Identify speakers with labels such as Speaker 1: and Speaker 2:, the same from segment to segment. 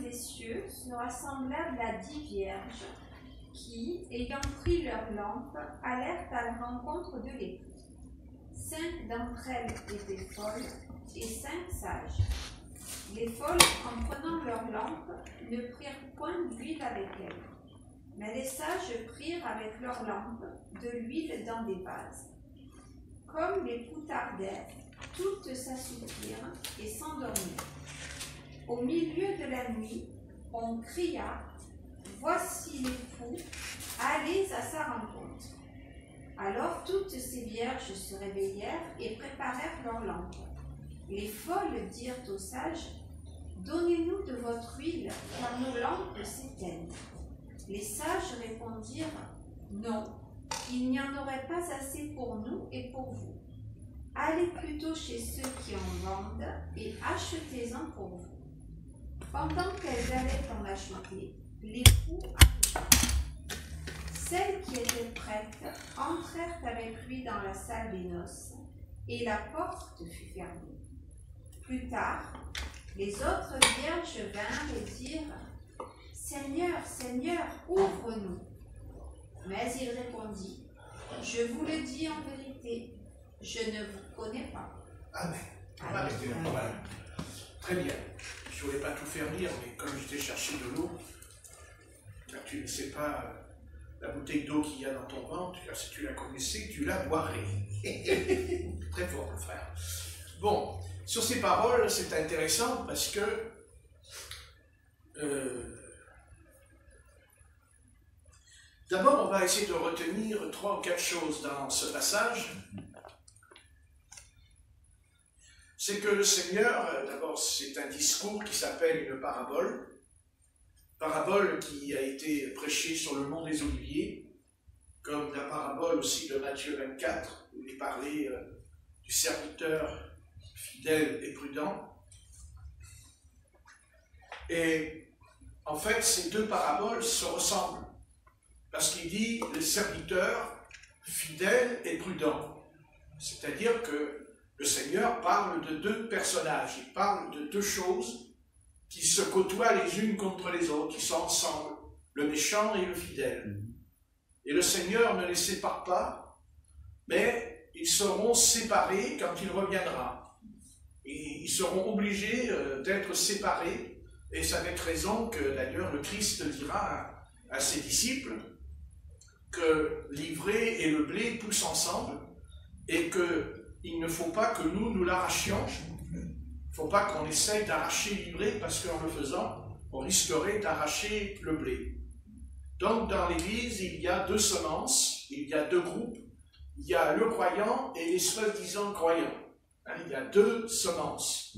Speaker 1: des cieux sera semblable à 10 vierges qui, ayant pris leur lampe, allèrent à la rencontre de l'époux. 5 d'entre elles étaient folles et 5 sages. Les folles, en prenant leur lampe, ne prirent point d'huile avec elles, mais les sages prirent avec leur lampe de l'huile dans des vases. Comme l'époux tardait, toutes s'assoupirent et s'endormirent. Au milieu de la nuit, on cria « Voici l'époux, allez à sa rencontre !» Alors toutes ces vierges se réveillèrent et préparèrent leurs lampes. Les folles dirent aux sages « Donnez-nous de votre huile, car nos lampes s'éteignent. » Les sages répondirent « Non, il n'y en aurait pas assez pour nous et pour vous. Allez plutôt chez ceux qui en vendent et achetez-en pour vous. » Pendant qu'elles allaient en acheter, l'époux arriva. Celles qui étaient prêtes entrèrent avec lui dans la salle des noces, et la porte fut fermée. Plus tard, les autres vierges vinrent et dirent « Seigneur, Seigneur, ouvre-nous !» Mais il répondit « Je vous le dis en vérité, je ne vous connais pas. »
Speaker 2: Amen. Amen. Voilà. Très bien. Je ne voulais pas tout faire lire, mais comme je t'ai cherché de l'eau, tu ne sais pas la bouteille d'eau qu'il y a dans ton ventre, car si tu la connaissais, tu la boirais. Très fort, mon frère. Bon, sur ces paroles, c'est intéressant parce que d'abord, on va essayer de retenir 3 ou 4 choses dans ce passage. C'est que le Seigneur, d'abord, c'est un discours qui s'appelle une parabole qui a été prêchée sur le mont des Oliviers, comme la parabole aussi de Matthieu 24, où il est parlé du serviteur fidèle et prudent. Et en fait, ces 2 paraboles se ressemblent, parce qu'il dit le serviteur fidèle et prudent. C'est-à-dire que le Seigneur parle de 2 personnages, il parle de 2 choses qui se côtoient les unes contre les autres, qui sont ensemble, le méchant et le fidèle. Et le Seigneur ne les sépare pas, mais ils seront séparés quand il reviendra. Et ils seront obligés d'être séparés, et c'est avec raison que d'ailleurs le Christ dira à ses disciples que l'ivraie et le blé poussent ensemble, et qu'il ne faut pas que nous l'arrachions. Il ne faut pas qu'on essaye d'arracher l'ivraie, parce qu'en le faisant, on risquerait d'arracher le blé. Donc dans l'Église, il y a 2 semences, il y a 2 groupes, il y a le croyant et les soi-disant croyants. Il y a 2 semences.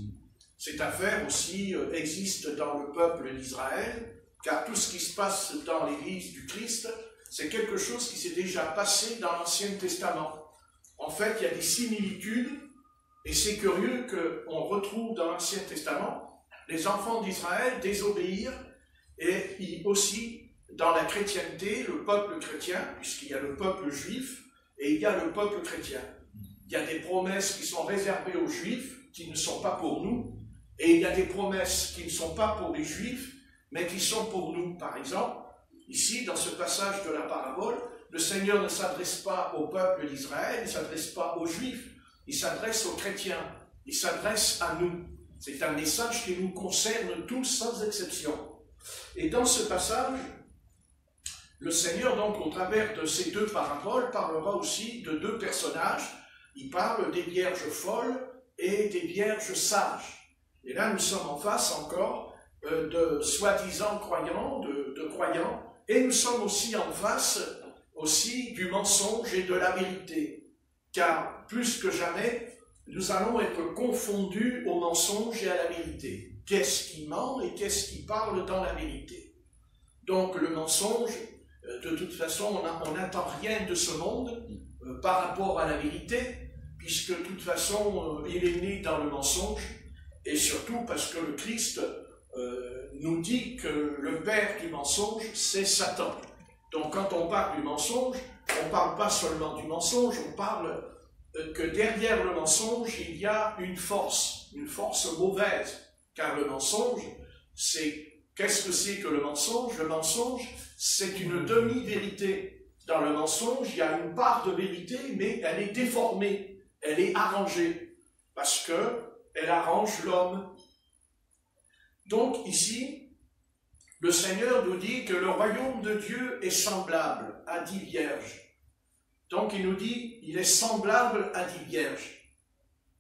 Speaker 2: Cette affaire aussi existe dans le peuple d'Israël, car tout ce qui se passe dans l'Église du Christ, c'est quelque chose qui s'est déjà passé dans l'Ancien Testament. En fait, il y a des similitudes, et c'est curieux qu'on retrouve dans l'Ancien Testament les enfants d'Israël désobéir, et aussi dans la chrétienté, le peuple chrétien, puisqu'il y a le peuple juif, et il y a le peuple chrétien. Il y a des promesses qui sont réservées aux Juifs, qui ne sont pas pour nous, et il y a des promesses qui ne sont pas pour les Juifs, mais qui sont pour nous. Par exemple, ici, dans ce passage de la parabole, le Seigneur ne s'adresse pas au peuple d'Israël, il ne s'adresse pas aux Juifs, il s'adresse aux chrétiens, il s'adresse à nous. C'est un message qui nous concerne tous sans exception. Et dans ce passage, le Seigneur, donc, au travers de ces 2 paraboles, parlera aussi de 2 personnages. Il parle des vierges folles et des vierges sages. Et là, nous sommes en face encore de soi-disant croyants, de croyants, et nous sommes aussi en face aussi du mensonge et de la vérité. Car plus que jamais, nous allons être confondus au mensonge et à la vérité. Qu'est-ce qui ment et qu'est-ce qui parle dans la vérité? Donc le mensonge, de toute façon, on n'attend rien de ce monde par rapport à la vérité, puisque de toute façon, il est né dans le mensonge, et surtout parce que le Christ nous dit que le père du mensonge, c'est Satan. Donc quand on parle du mensonge, on ne parle pas seulement du mensonge, on parle que derrière le mensonge, il y a une force mauvaise, car le mensonge, c'est Qu'est-ce que c'est que le mensonge? Le mensonge, c'est une demi-vérité. Dans le mensonge, il y a une part de vérité, mais elle est déformée, elle est arrangée, parce qu'elle arrange l'homme. Donc ici, le Seigneur nous dit que le royaume de Dieu est semblable à 10 vierges. Donc il nous dit, il est semblable à 10 vierges.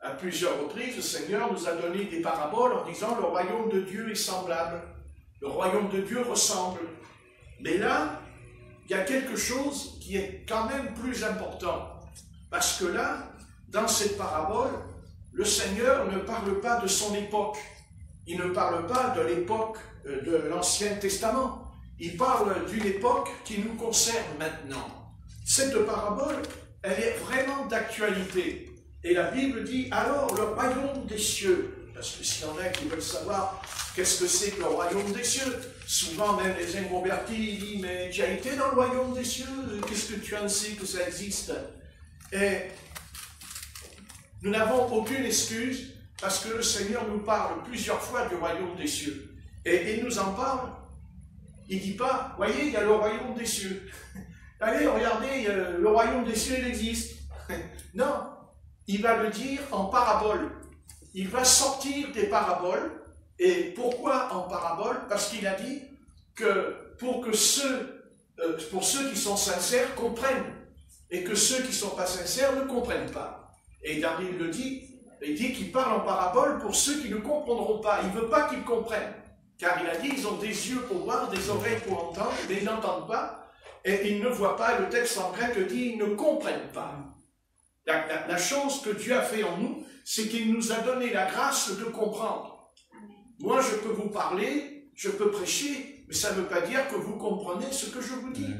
Speaker 2: À plusieurs reprises, le Seigneur nous a donné des paraboles en disant le royaume de Dieu est semblable. Le royaume de Dieu ressemble. Mais là, il y a quelque chose qui est quand même plus important. Parce que là, dans cette parabole, le Seigneur ne parle pas de son époque. Il ne parle pas de l'époque de l'Ancien Testament. Il parle d'une époque qui nous concerne maintenant. Cette parabole, elle est vraiment d'actualité. Et la Bible dit, alors le royaume des cieux, parce que s'il y en a qui veulent savoir qu'est-ce que c'est que le royaume des cieux, souvent même les inconvertis disent, mais tu as été dans le royaume des cieux, qu'est-ce que tu en sais que ça existe? Et nous n'avons aucune excuse, parce que le Seigneur nous parle plusieurs fois du royaume des cieux. Et il nous en parle, il ne dit pas, voyez, il y a le royaume des cieux. Allez, regardez, le royaume des cieux, il existe. Non. Il va le dire en parabole. Il va sortir des paraboles. Et pourquoi en parabole? Parce qu'il a dit que pour ceux qui sont sincères comprennent, et que ceux qui ne sont pas sincères ne comprennent pas. Et David le dit, il dit qu'il parle en parabole pour ceux qui ne comprendront pas. Il ne veut pas qu'ils comprennent. Car il a dit, ils ont des yeux pour voir, des oreilles pour entendre, mais ils n'entendent pas, et ils ne voient pas. Le texte en grec dit, ils ne comprennent pas. La chose que Dieu a fait en nous, c'est qu'il nous a donné la grâce de comprendre. Moi, je peux vous parler, je peux prêcher, mais ça ne veut pas dire que vous comprenez ce que je vous dis.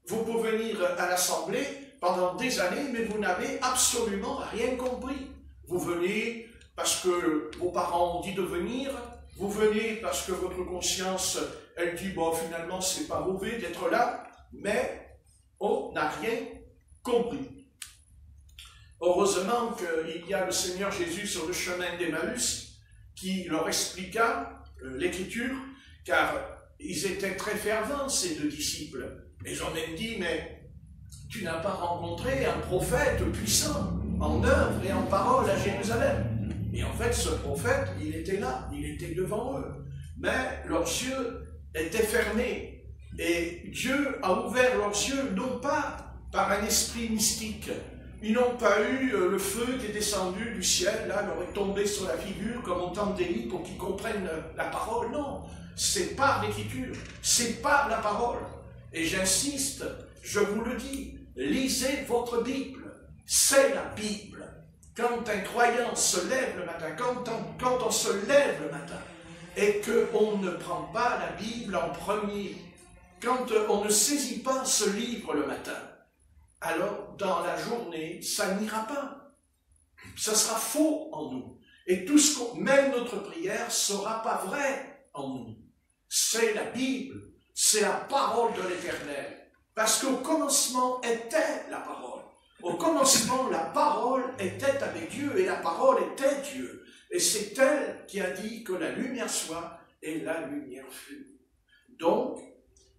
Speaker 2: Vous pouvez venir à l'assemblée pendant des années, mais vous n'avez absolument rien compris. Vous venez parce que vos parents ont dit de venir, vous venez parce que votre conscience, elle dit, bon, finalement, c'est pas mauvais d'être là, mais on n'a rien compris. Heureusement qu'il y a le Seigneur Jésus sur le chemin d'Emmaüs qui leur expliqua l'écriture, car ils étaient très fervents, ces deux disciples. Ils ont même dit, mais tu n'as pas rencontré un prophète puissant en œuvre et en parole à Jérusalem. Et en fait, ce prophète, il était là, il était devant eux. Mais leurs yeux étaient fermés. Et Dieu a ouvert leurs yeux, non pas par un esprit mystique. Ils n'ont pas eu le feu qui est descendu du ciel, là, leur est tombé sur la figure comme au temps d'Élie pour qu'ils comprennent la parole. Non, c'est par l'écriture, c'est par la parole. Et j'insiste, je vous le dis, lisez votre Bible, c'est la Bible. Quand un croyant se lève le matin, quand on se lève le matin, et qu'on ne prend pas la Bible en premier, quand on ne saisit pas ce livre le matin, alors dans la journée, ça n'ira pas. Ça sera faux en nous. Et tout même notre prière ne sera pas vrai en nous. C'est la Bible, c'est la parole de l'Éternel. Parce qu'au commencement était la parole. Au commencement, la parole était avec Dieu et la parole était Dieu. Et c'est elle qui a dit que la lumière soit et la lumière fut. Donc,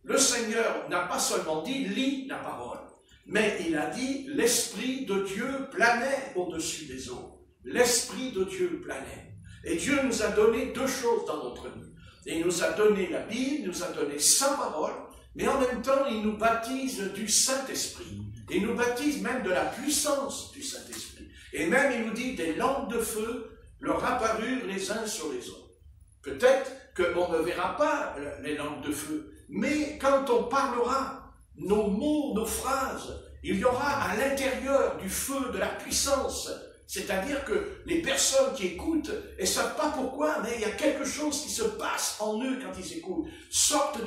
Speaker 2: le Seigneur n'a pas seulement dit « lis la parole », mais il a dit « l'Esprit de Dieu planait au-dessus des eaux ». L'Esprit de Dieu planait. Et Dieu nous a donné deux choses dans notre vie. Il nous a donné la Bible, il nous a donné sa parole, mais en même temps, il nous baptise du Saint-Esprit. Il nous baptise même de la puissance du Saint-Esprit. Et même, il nous dit, des lampes de feu leur apparurent les uns sur les autres. Peut-être qu'on ne verra pas les lampes de feu, mais quand on parlera, nos mots, nos phrases, il y aura à l'intérieur du feu de la puissance. C'est-à-dire que les personnes qui écoutent, elles ne savent pas pourquoi, mais il y a quelque chose qui se passe en eux quand ils écoutent. Sorte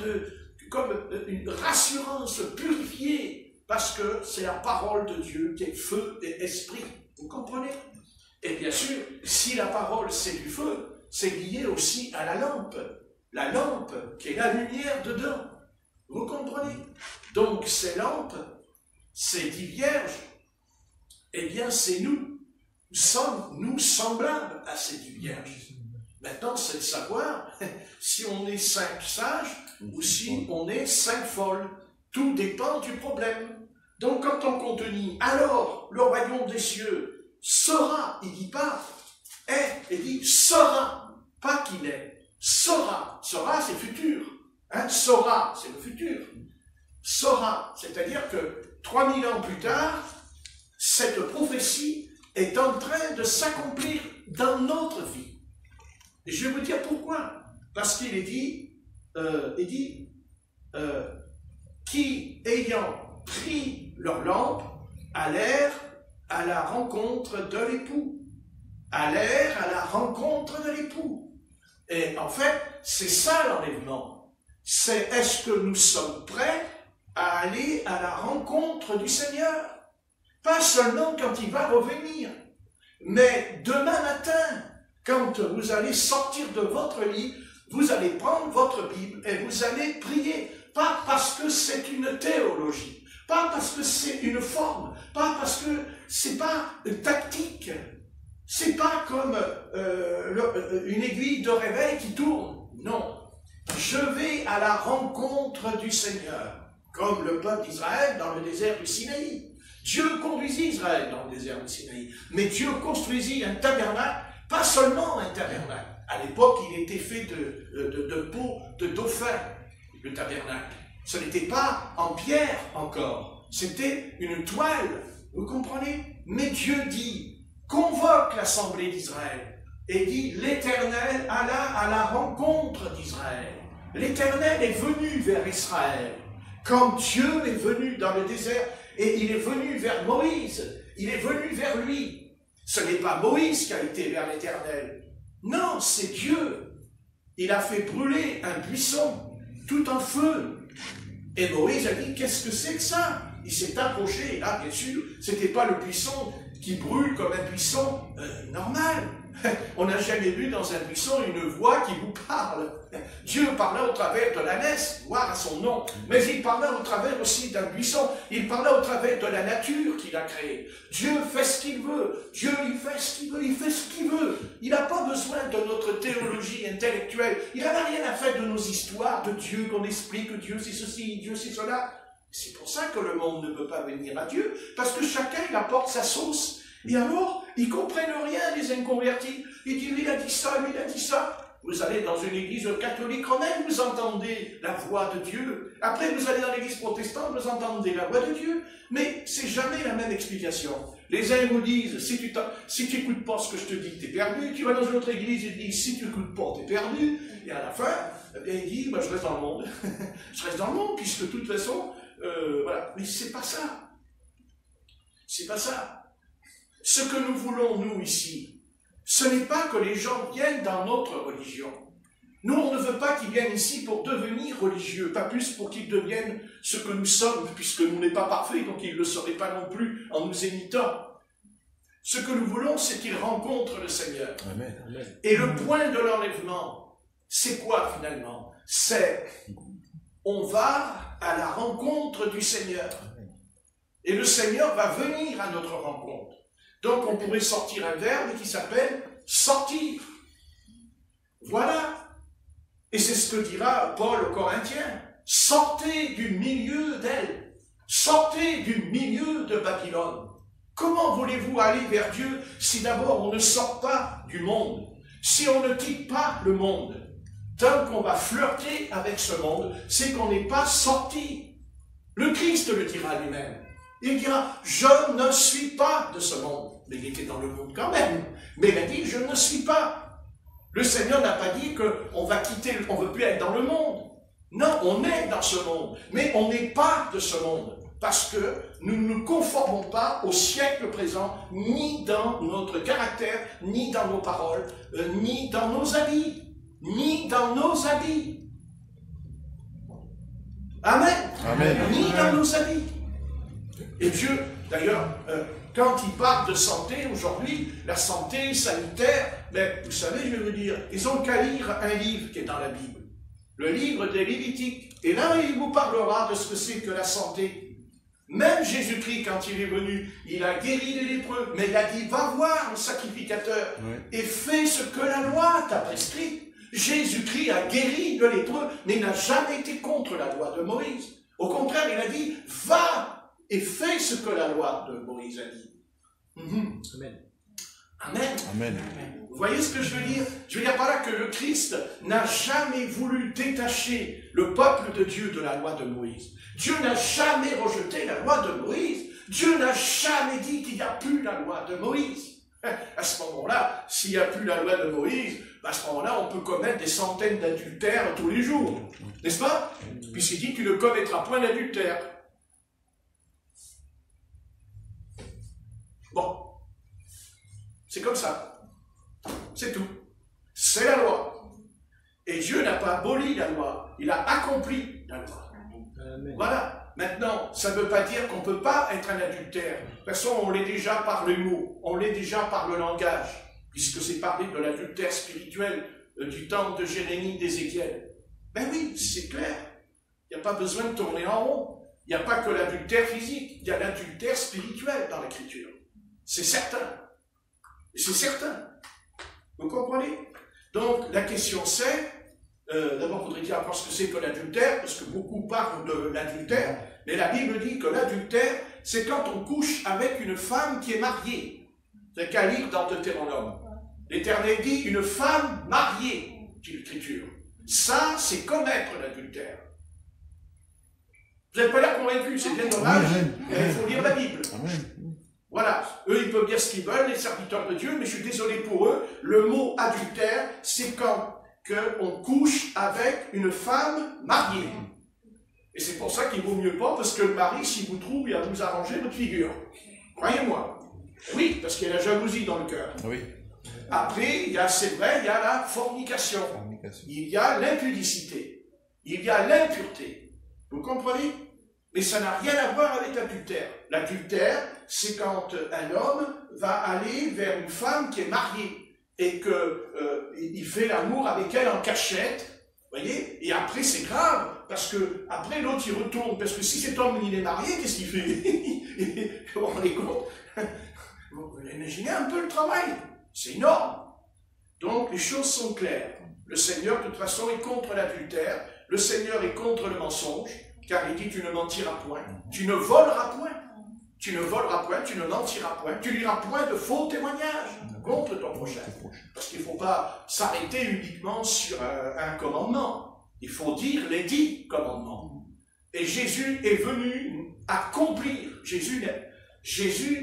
Speaker 2: comme une rassurance purifiée, parce que c'est la parole de Dieu qui est feu et esprit. Vous comprenez? Et bien sûr, si la parole c'est du feu, c'est lié aussi à la lampe. La lampe qui est la lumière dedans. Vous comprenez? Donc ces lampes, ces 10 vierges, eh bien c'est nous. Nous sommes, nous, semblables à ces 10 vierges. Maintenant, c'est de savoir si on est 5 sages ou si on est 5 folles. Tout dépend du problème. Donc, quand on continue, alors, le royaume des cieux sera, il dit pas, est, il dit sera, pas qu'il est, sera. Sera, c'est futur. Hein, sera, c'est le futur. Sera, c'est-à-dire que 3000 ans plus tard, cette prophétie est en train de s'accomplir dans notre vie. Et je vais vous dire pourquoi. Parce qu'il est dit, qui ayant pris leur lampe, allèrent à la rencontre de l'époux. Allèrent à la rencontre de l'époux. Et en fait, c'est ça l'enlèvement. C'est est-ce que nous sommes prêts à aller à la rencontre du Seigneur? Pas seulement quand il va revenir, mais demain matin, quand vous allez sortir de votre lit, vous allez prendre votre Bible et vous allez prier. Pas parce que c'est une théologie, pas parce que c'est une forme, pas parce que c'est pas une tactique. C'est pas comme une aiguille de réveil qui tourne. Non. Je vais à la rencontre du Seigneur, comme le peuple d'Israël dans le désert du Sinaï. Dieu conduisit Israël dans le désert du Sinaï, mais Dieu construisit un tabernacle, pas seulement un tabernacle. À l'époque, il était fait de peau de dauphin, le tabernacle. Ce n'était pas en pierre encore, c'était une toile, vous comprenez? Mais Dieu dit, convoque l'assemblée d'Israël, et dit, l'Éternel alla à la rencontre d'Israël. L'Éternel est venu vers Israël, comme Dieu est venu dans le désert, et il est venu vers Moïse, il est venu vers lui. Ce n'est pas Moïse qui a été vers l'Éternel. Non, c'est Dieu. Il a fait brûler un buisson, tout en feu. Et Moïse a dit, qu'est-ce que c'est que ça? Il s'est approché, et là, bien sûr, c'était pas le buisson qui brûle comme un buisson normal. On n'a jamais vu dans un buisson une voix qui vous parle. Dieu parlait au travers de l'ânesse, gloire à son nom, mais il parlait au travers aussi d'un buisson, il parlait au travers de la nature qu'il a créée. Dieu fait ce qu'il veut, Dieu il fait ce qu'il veut, il fait ce qu'il veut. Il n'a pas besoin de notre théologie intellectuelle, il n'a rien à faire de nos histoires, de Dieu qu'on explique que Dieu c'est ceci, Dieu c'est cela. C'est pour ça que le monde ne peut pas venir à Dieu, parce que chacun il apporte sa sauce. Et alors, ils ne comprennent rien, les inconvertis. Ils disent, il a dit ça, lui, il a dit ça. Vous allez dans une église catholique romaine, vous entendez la voix de Dieu. Après, vous allez dans l'église protestante, vous entendez la voix de Dieu. Mais c'est jamais la même explication. Les uns vous disent, si tu n'écoutes pas ce que je te dis, tu es perdu. Tu vas dans une autre église, ils disent, si tu n'écoutes pas, tu es perdu. Et à la fin, eh bien, il dit, bah, je reste dans le monde. Je reste dans le monde, puisque de toute façon, voilà. Mais c'est pas ça. C'est pas ça. Ce que nous voulons, nous, ici, ce n'est pas que les gens viennent dans notre religion. Nous, on ne veut pas qu'ils viennent ici pour devenir religieux, pas plus pour qu'ils deviennent ce que nous sommes, puisque nous n'est pas parfait, donc ils ne le seraient pas non plus en nous imitant. Ce que nous voulons, c'est qu'ils rencontrent le Seigneur.
Speaker 3: Amen, amen.
Speaker 2: Et le point de l'enlèvement, c'est quoi finalement? C'est, on va à la rencontre du Seigneur. Et le Seigneur va venir à notre rencontre. Donc on pourrait sortir un verbe qui s'appelle « sortir ». Voilà. Et c'est ce que dira Paul aux Corinthiens. Sortez du milieu d'elle. Sortez du milieu de Babylone. Comment voulez-vous aller vers Dieu si d'abord on ne sort pas du monde? Si on ne quitte pas le monde? Tant qu'on va flirter avec ce monde, c'est qu'on n'est pas sorti. Le Christ le dira lui-même. Il dira, je ne suis pas de ce monde. Mais il était dans le monde quand même. Mais il a dit, je ne suis pas. Le Seigneur n'a pas dit qu'on va quitter, on ne veut plus être dans le monde. Non, on est dans ce monde. Mais on n'est pas de ce monde. Parce que nous ne nous conformons pas au siècle présent, ni dans notre caractère, ni dans nos paroles, ni dans nos habits. Ni dans nos habits. Amen.
Speaker 3: Amen.
Speaker 2: Ni dans nos habits. Et Dieu, d'ailleurs, quand il parle de santé aujourd'hui, la santé sanitaire, mais vous savez, je vais vous dire, ils n'ont qu'à lire un livre qui est dans la Bible, le livre des Lévitiques. Et là, il vous parlera de ce que c'est que la santé. Même Jésus-Christ, quand il est venu, il a guéri les lépreux, mais il a dit, va voir le sacrificateur et fais ce que la loi t'a prescrit. Jésus-Christ a guéri le lépreux, mais il n'a jamais été contre la loi de Moïse. Au contraire, il a dit, va et fais ce que la loi de Moïse a dit. Amen. Amen.
Speaker 3: Amen.
Speaker 2: Vous voyez ce que je veux dire? Je veux dire par là que le Christ n'a jamais voulu détacher le peuple de Dieu de la loi de Moïse. Dieu n'a jamais rejeté la loi de Moïse. Dieu n'a jamais dit qu'il n'y a plus la loi de Moïse. À ce moment-là, s'il n'y a plus la loi de Moïse, à ce moment-là, on peut commettre des centaines d'adultères tous les jours. N'est-ce pas? Puisqu'il dit, tu ne commettras point d'adultère. Bon. C'est comme ça. C'est tout. C'est la loi. Et Dieu n'a pas aboli la loi. Il a accompli la loi. Amen. Voilà. Maintenant, ça ne veut pas dire qu'on ne peut pas être un adultère. De toute façon, on l'est déjà par les mots. On l'est déjà par le langage. Puisque c'est parlé de l'adultère spirituel du temps de Jérémie, d'Ézéchiel. Ben oui, c'est clair. Il n'y a pas besoin de tourner en rond. Il n'y a pas que l'adultère physique. Il y a l'adultère spirituel dans l'Écriture. C'est certain. C'est certain. Vous comprenez? Donc, la question c'est, d'abord, il faudrait dire ce que c'est que l'adultère, parce que beaucoup parlent de l'adultère, mais la Bible dit que l'adultère, c'est quand on couche avec une femme qui est mariée. C'est qu'à lire dans Deutéronome. L'Éternel dit une femme mariée, dit l'Écriture. Ça, c'est commettre l'adultère. Vous n'avez pas l'air convaincu, c'est bien dommage, mais il faut lire la Bible. Amen. Voilà, eux ils peuvent dire ce qu'ils veulent, les serviteurs de Dieu, mais je suis désolé pour eux, le mot adultère, c'est quand on couche avec une femme mariée. Et c'est pour ça qu'il vaut mieux pas, parce que le mari, s'il vous trouve, il va vous arranger votre figure. Croyez-moi. Oui, parce qu'il y a la jalousie dans le cœur.
Speaker 3: Oui.
Speaker 2: Après, c'est vrai, il y a la fornication. Il y a l'impudicité. Il y a l'impureté. Vous comprenez? Mais ça n'a rien à voir avec l'adultère. L'adultère, c'est quand un homme va aller vers une femme qui est mariée et qu'il fait l'amour avec elle en cachette, voyez? Et après, c'est grave, parce que après l'autre, il retourne, parce que si cet homme, il est marié, qu'est-ce qu'il fait? Vous vous rendez compte? Vous imaginez un peu le travail? C'est énorme. Donc, les choses sont claires. Le Seigneur, de toute façon, est contre l'adultère. Le Seigneur est contre le mensonge. Car il dit, tu ne mentiras point, tu ne voleras point, tu ne voleras point, tu ne mentiras point, tu liras point de faux témoignages contre ton prochain. Parce qu'il ne faut pas s'arrêter uniquement sur un commandement. Il faut dire les 10 commandements. Et Jésus est venu accomplir. Jésus,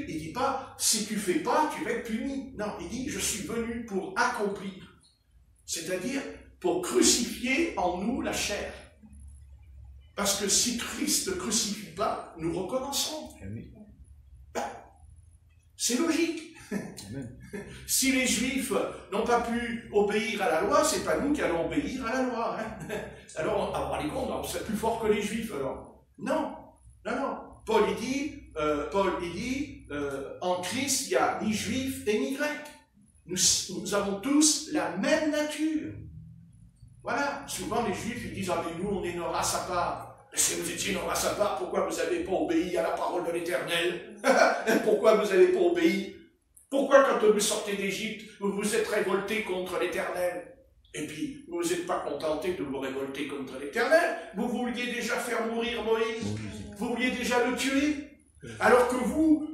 Speaker 2: il ne dit pas, si tu ne fais pas, tu vas être puni. Non, il dit, je suis venu pour accomplir. C'est-à-dire, pour crucifier en nous la chair. Parce que si Christ ne crucifie pas, nous recommencerons. Ben, c'est logique. Amen. Si les Juifs n'ont pas pu obéir à la loi, c'est pas nous qui allons obéir à la loi. Hein. Alors, allez compte, c'est plus fort que les Juifs. Alors. Non, non, non. Paul, il dit, en Christ, il n'y a ni Juif et ni Grec. Nous avons tous la même nature. Voilà, souvent les Juifs ils disent, ah mais nous on est une race à part. Si vous étiez une race à part, pourquoi vous n'avez pas obéi à la parole de l'Éternel? Pourquoi vous n'avez pas obéi? Pourquoi quand vous sortez d'Égypte, vous vous êtes révolté contre l'Éternel? Et puis, vous n'êtes pas contenté de vous révolter contre l'Éternel? Vous vouliez déjà faire mourir Moïse? Vous vouliez déjà le tuer? Alors que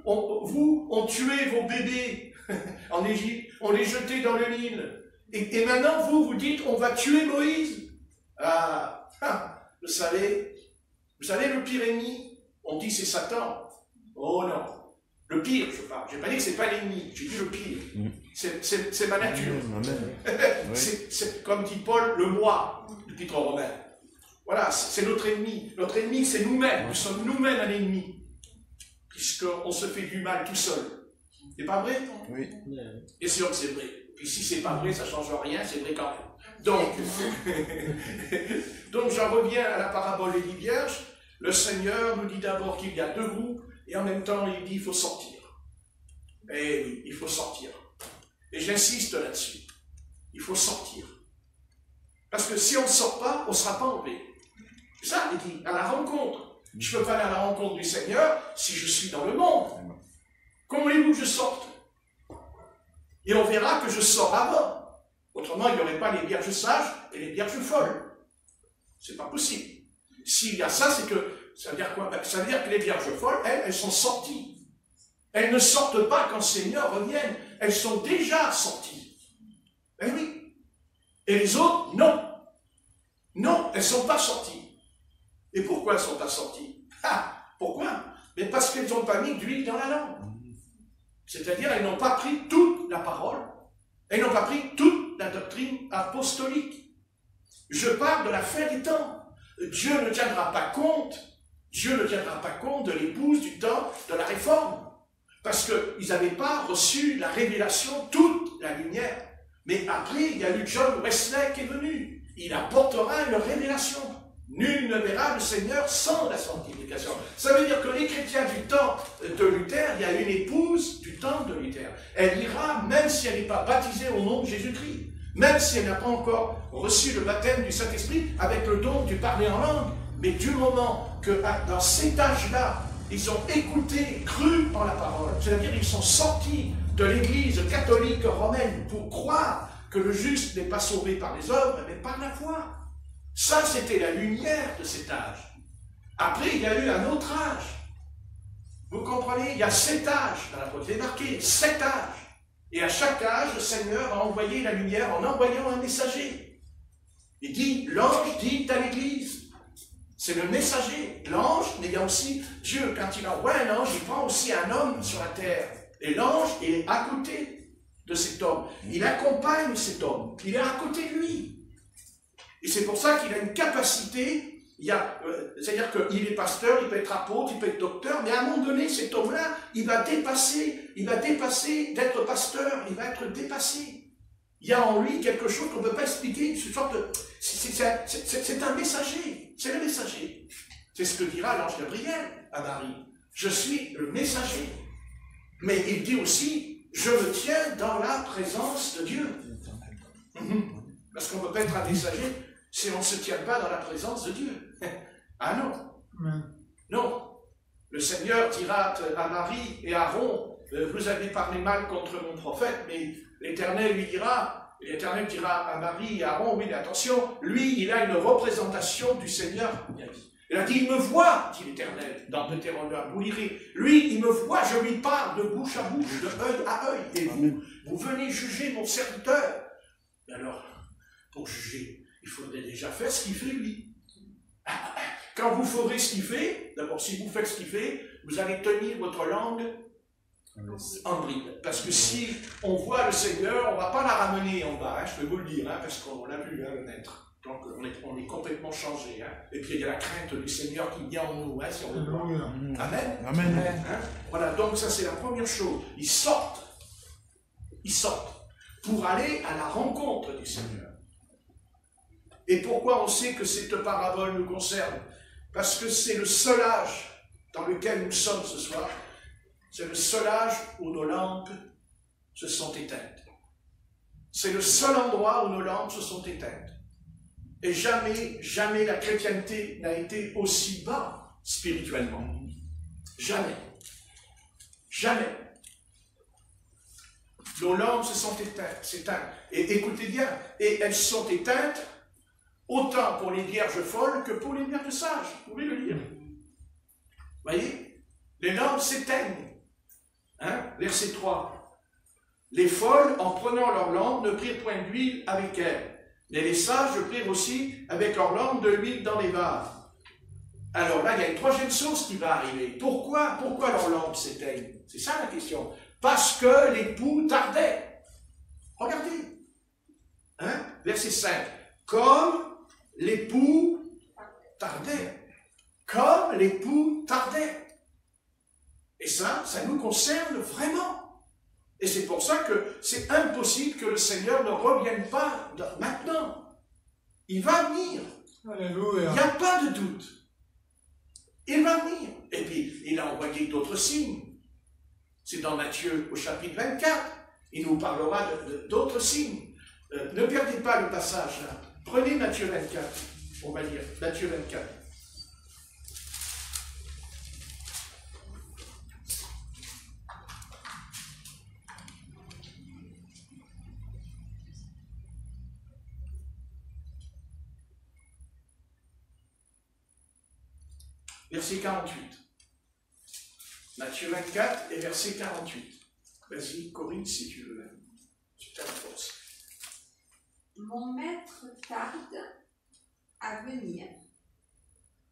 Speaker 2: on tuait vos bébés en Égypte, on les jetait dans le Nil. Et maintenant, vous dites, on va tuer Moïse. Vous savez le pire ennemi, on dit c'est Satan. Oh non, le pire, je parle. Je n'ai pas dit que ce n'est pas l'ennemi, j'ai dit le pire. C'est ma nature. C'est, comme dit Paul, le moi, l'épître aux Romains. Voilà, c'est notre ennemi. Notre ennemi, c'est nous-mêmes. Nous sommes nous-mêmes un ennemi. Puisqu'on se fait du mal tout seul. C'est pas vrai?
Speaker 3: Oui.
Speaker 2: Et sûr que c'est vrai. Puis si c'est pas vrai, ça ne change rien, c'est vrai quand même. Donc j'en reviens à la parabole des 10 vierges. Le Seigneur nous dit d'abord qu'il y a 2 groupes, et en même temps il dit qu'il faut sortir. Eh oui, il faut sortir. Et j'insiste là-dessus. Il faut sortir. Parce que si on ne sort pas, on ne sera pas enlevé. C'est ça, il dit, à la rencontre. Je ne peux pas aller à la rencontre du Seigneur si je suis dans le monde. Comment voulez-vous que je sorte? Et on verra que je sors avant. Autrement, il n'y aurait pas les vierges sages et les vierges folles. C'est pas possible. S'il y a ça, c'est que, ça veut dire quoi? Ça veut dire que les vierges folles, elles sont sorties. Elles ne sortent pas quand le Seigneur revienne. Elles sont déjà sorties. Eh oui. Et les autres, non. Non, elles ne sont pas sorties. Et pourquoi elles ne sont pas sorties? Ah, pourquoi? Mais parce qu'elles n'ont pas mis d'huile dans la lampe. C'est-à-dire, elles n'ont pas pris toute la parole. Elles n'ont pas pris toute la doctrine apostolique. Je parle de la fin des temps. Dieu ne tiendra pas compte. Dieu ne tiendra pas compte de l'épouse du temps de la réforme. Parce qu'ils n'avaient pas reçu la révélation, toute la lumière. Mais après, il y a eu John Wesley qui est venu. Il apportera une révélation. Nul ne verra le Seigneur sans la sanctification. Ça veut dire que les chrétiens du temps de Luther, il y a une épouse du temps de Luther. Elle ira, même si elle n'est pas baptisée au nom de Jésus-Christ, même si elle n'a pas encore reçu le baptême du Saint-Esprit avec le don du parler en langue. Mais du moment que dans cet âge-là, ils ont écouté, cru en la parole, c'est-à-dire ils sont sortis de l'Église catholique romaine pour croire que le juste n'est pas sauvé par les œuvres, mais par la foi. Ça, c'était la lumière de cet âge. Après, il y a eu un autre âge. Vous comprenez? Il y a 7 âges dans la Bible. C'est marqué 7 âges. Et à chaque âge, le Seigneur a envoyé la lumière en envoyant un messager. Il dit, l'ange dit à l'Église. C'est le messager. L'ange, mais il y a aussi Dieu. Quand il envoie un ange, il prend aussi un homme sur la terre. Et l'ange est à côté de cet homme. Il accompagne cet homme. Il est à côté de lui. Et c'est pour ça qu'il a une capacité, c'est-à-dire qu'il est pasteur, il peut être apôtre, il peut être docteur, mais à un moment donné, cet homme-là, il va dépasser d'être pasteur, il va être dépassé. Il y a en lui quelque chose qu'on ne peut pas expliquer, c'est un messager, c'est le messager. C'est ce que dira l'ange Gabriel à Marie. Je suis le messager. Mais il dit aussi, je me tiens dans la présence de Dieu. Parce qu'on ne peut pas être un messager si on ne se tient pas dans la présence de Dieu. Ah non. Non. Le Seigneur dira à Marie et à Aaron, vous avez parlé mal contre mon prophète, mais l'Éternel lui dira, l'Éternel dira à Marie et à Aaron, oui, mais attention, lui, il a une représentation du Seigneur. Il a dit, il me voit, dit l'Éternel, dans Deutéronome, vous lirez. Lui, il me voit, je lui parle de bouche à bouche, de œil à œil. Et vous venez juger mon serviteur. Et alors, pour juger, il faudrait déjà faire ce qu'il fait lui. Quand vous ferez ce qu'il fait, d'abord si vous faites ce qu'il fait, vous allez tenir votre langue en bride. Parce que si on voit le Seigneur, on ne va pas la ramener en bas, je peux vous le dire, parce qu'on l'a vu, le maître. Donc on est complètement changé. Et puis il y a la crainte du Seigneur qui vient en nous, si on le voit. Amen. Amen. Voilà, donc ça c'est la première chose. Ils sortent pour aller à la rencontre du Seigneur. Et pourquoi on sait que cette parabole nous concerne? Parce que c'est le seul âge dans lequel nous sommes ce soir. C'est le seul âge où nos lampes se sont éteintes. C'est le seul endroit où nos lampes se sont éteintes. Et jamais, jamais la chrétienté n'a été aussi bas spirituellement. Jamais. Jamais. Nos lampes se sont éteintes. Et écoutez bien, et elles sont éteintes autant pour les vierges folles que pour les vierges sages. Vous pouvez le lire. Vous voyez? Les lampes s'éteignent. Verset 3. Les folles, en prenant leur lampe, ne prirent point d'huile avec elles. Mais les sages prirent aussi avec leur lampe de l'huile dans les vases. Alors là, il y a une troisième chose qui va arriver. Pourquoi leurs lampes s'éteignent? C'est ça la question. Parce que l'époux tardait. Regardez. Verset 5. Comme l'époux tardait. Comme l'époux tardait. Et ça nous concerne vraiment. Et c'est pour ça que c'est impossible que le Seigneur ne revienne pas maintenant. Il va venir. Alléluia. Il n'y a pas de doute. Il va venir. Et puis, il a envoyé d'autres signes. C'est dans Matthieu au chapitre 24. Il nous parlera d'autres signes. Ne perdez pas le passage là. Prenez Matthieu 24. On va lire Matthieu 24. verset 48. Matthieu 24 et verset 48. Vas-y, Corinne, si tu veux. Tu t'as la force.
Speaker 1: Mon maître tarde à venir.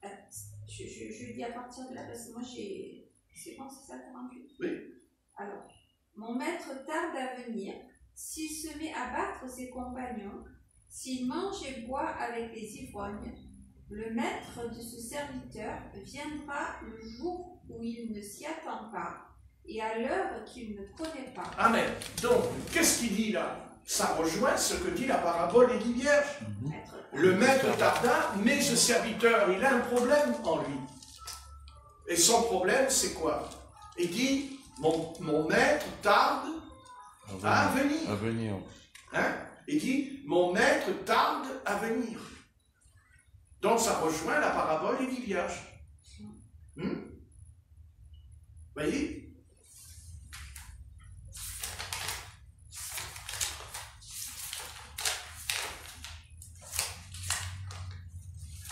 Speaker 1: Je dis à partir de là, parce que moi j'ai... C'est bon, c'est ça, 48?
Speaker 2: Oui.
Speaker 1: Alors, mon maître tarde à venir. S'il se met à battre ses compagnons, s'il mange et boit avec les ivrognes, le maître de ce serviteur viendra le jour où il ne s'y attend pas et à l'heure qu'il ne connaît pas.
Speaker 2: Amen. Donc, qu'est-ce qu'il dit là? Ça rejoint ce que dit la parabole des 10 vierges. Le maître tarda, mais ce serviteur, il a un problème en lui. Et son problème, c'est quoi? Il dit, mon maître tarde à venir.
Speaker 3: À venir.
Speaker 2: Hein? Il dit, mon maître tarde à venir. Donc ça rejoint la parabole des 10 vierges. Voyez?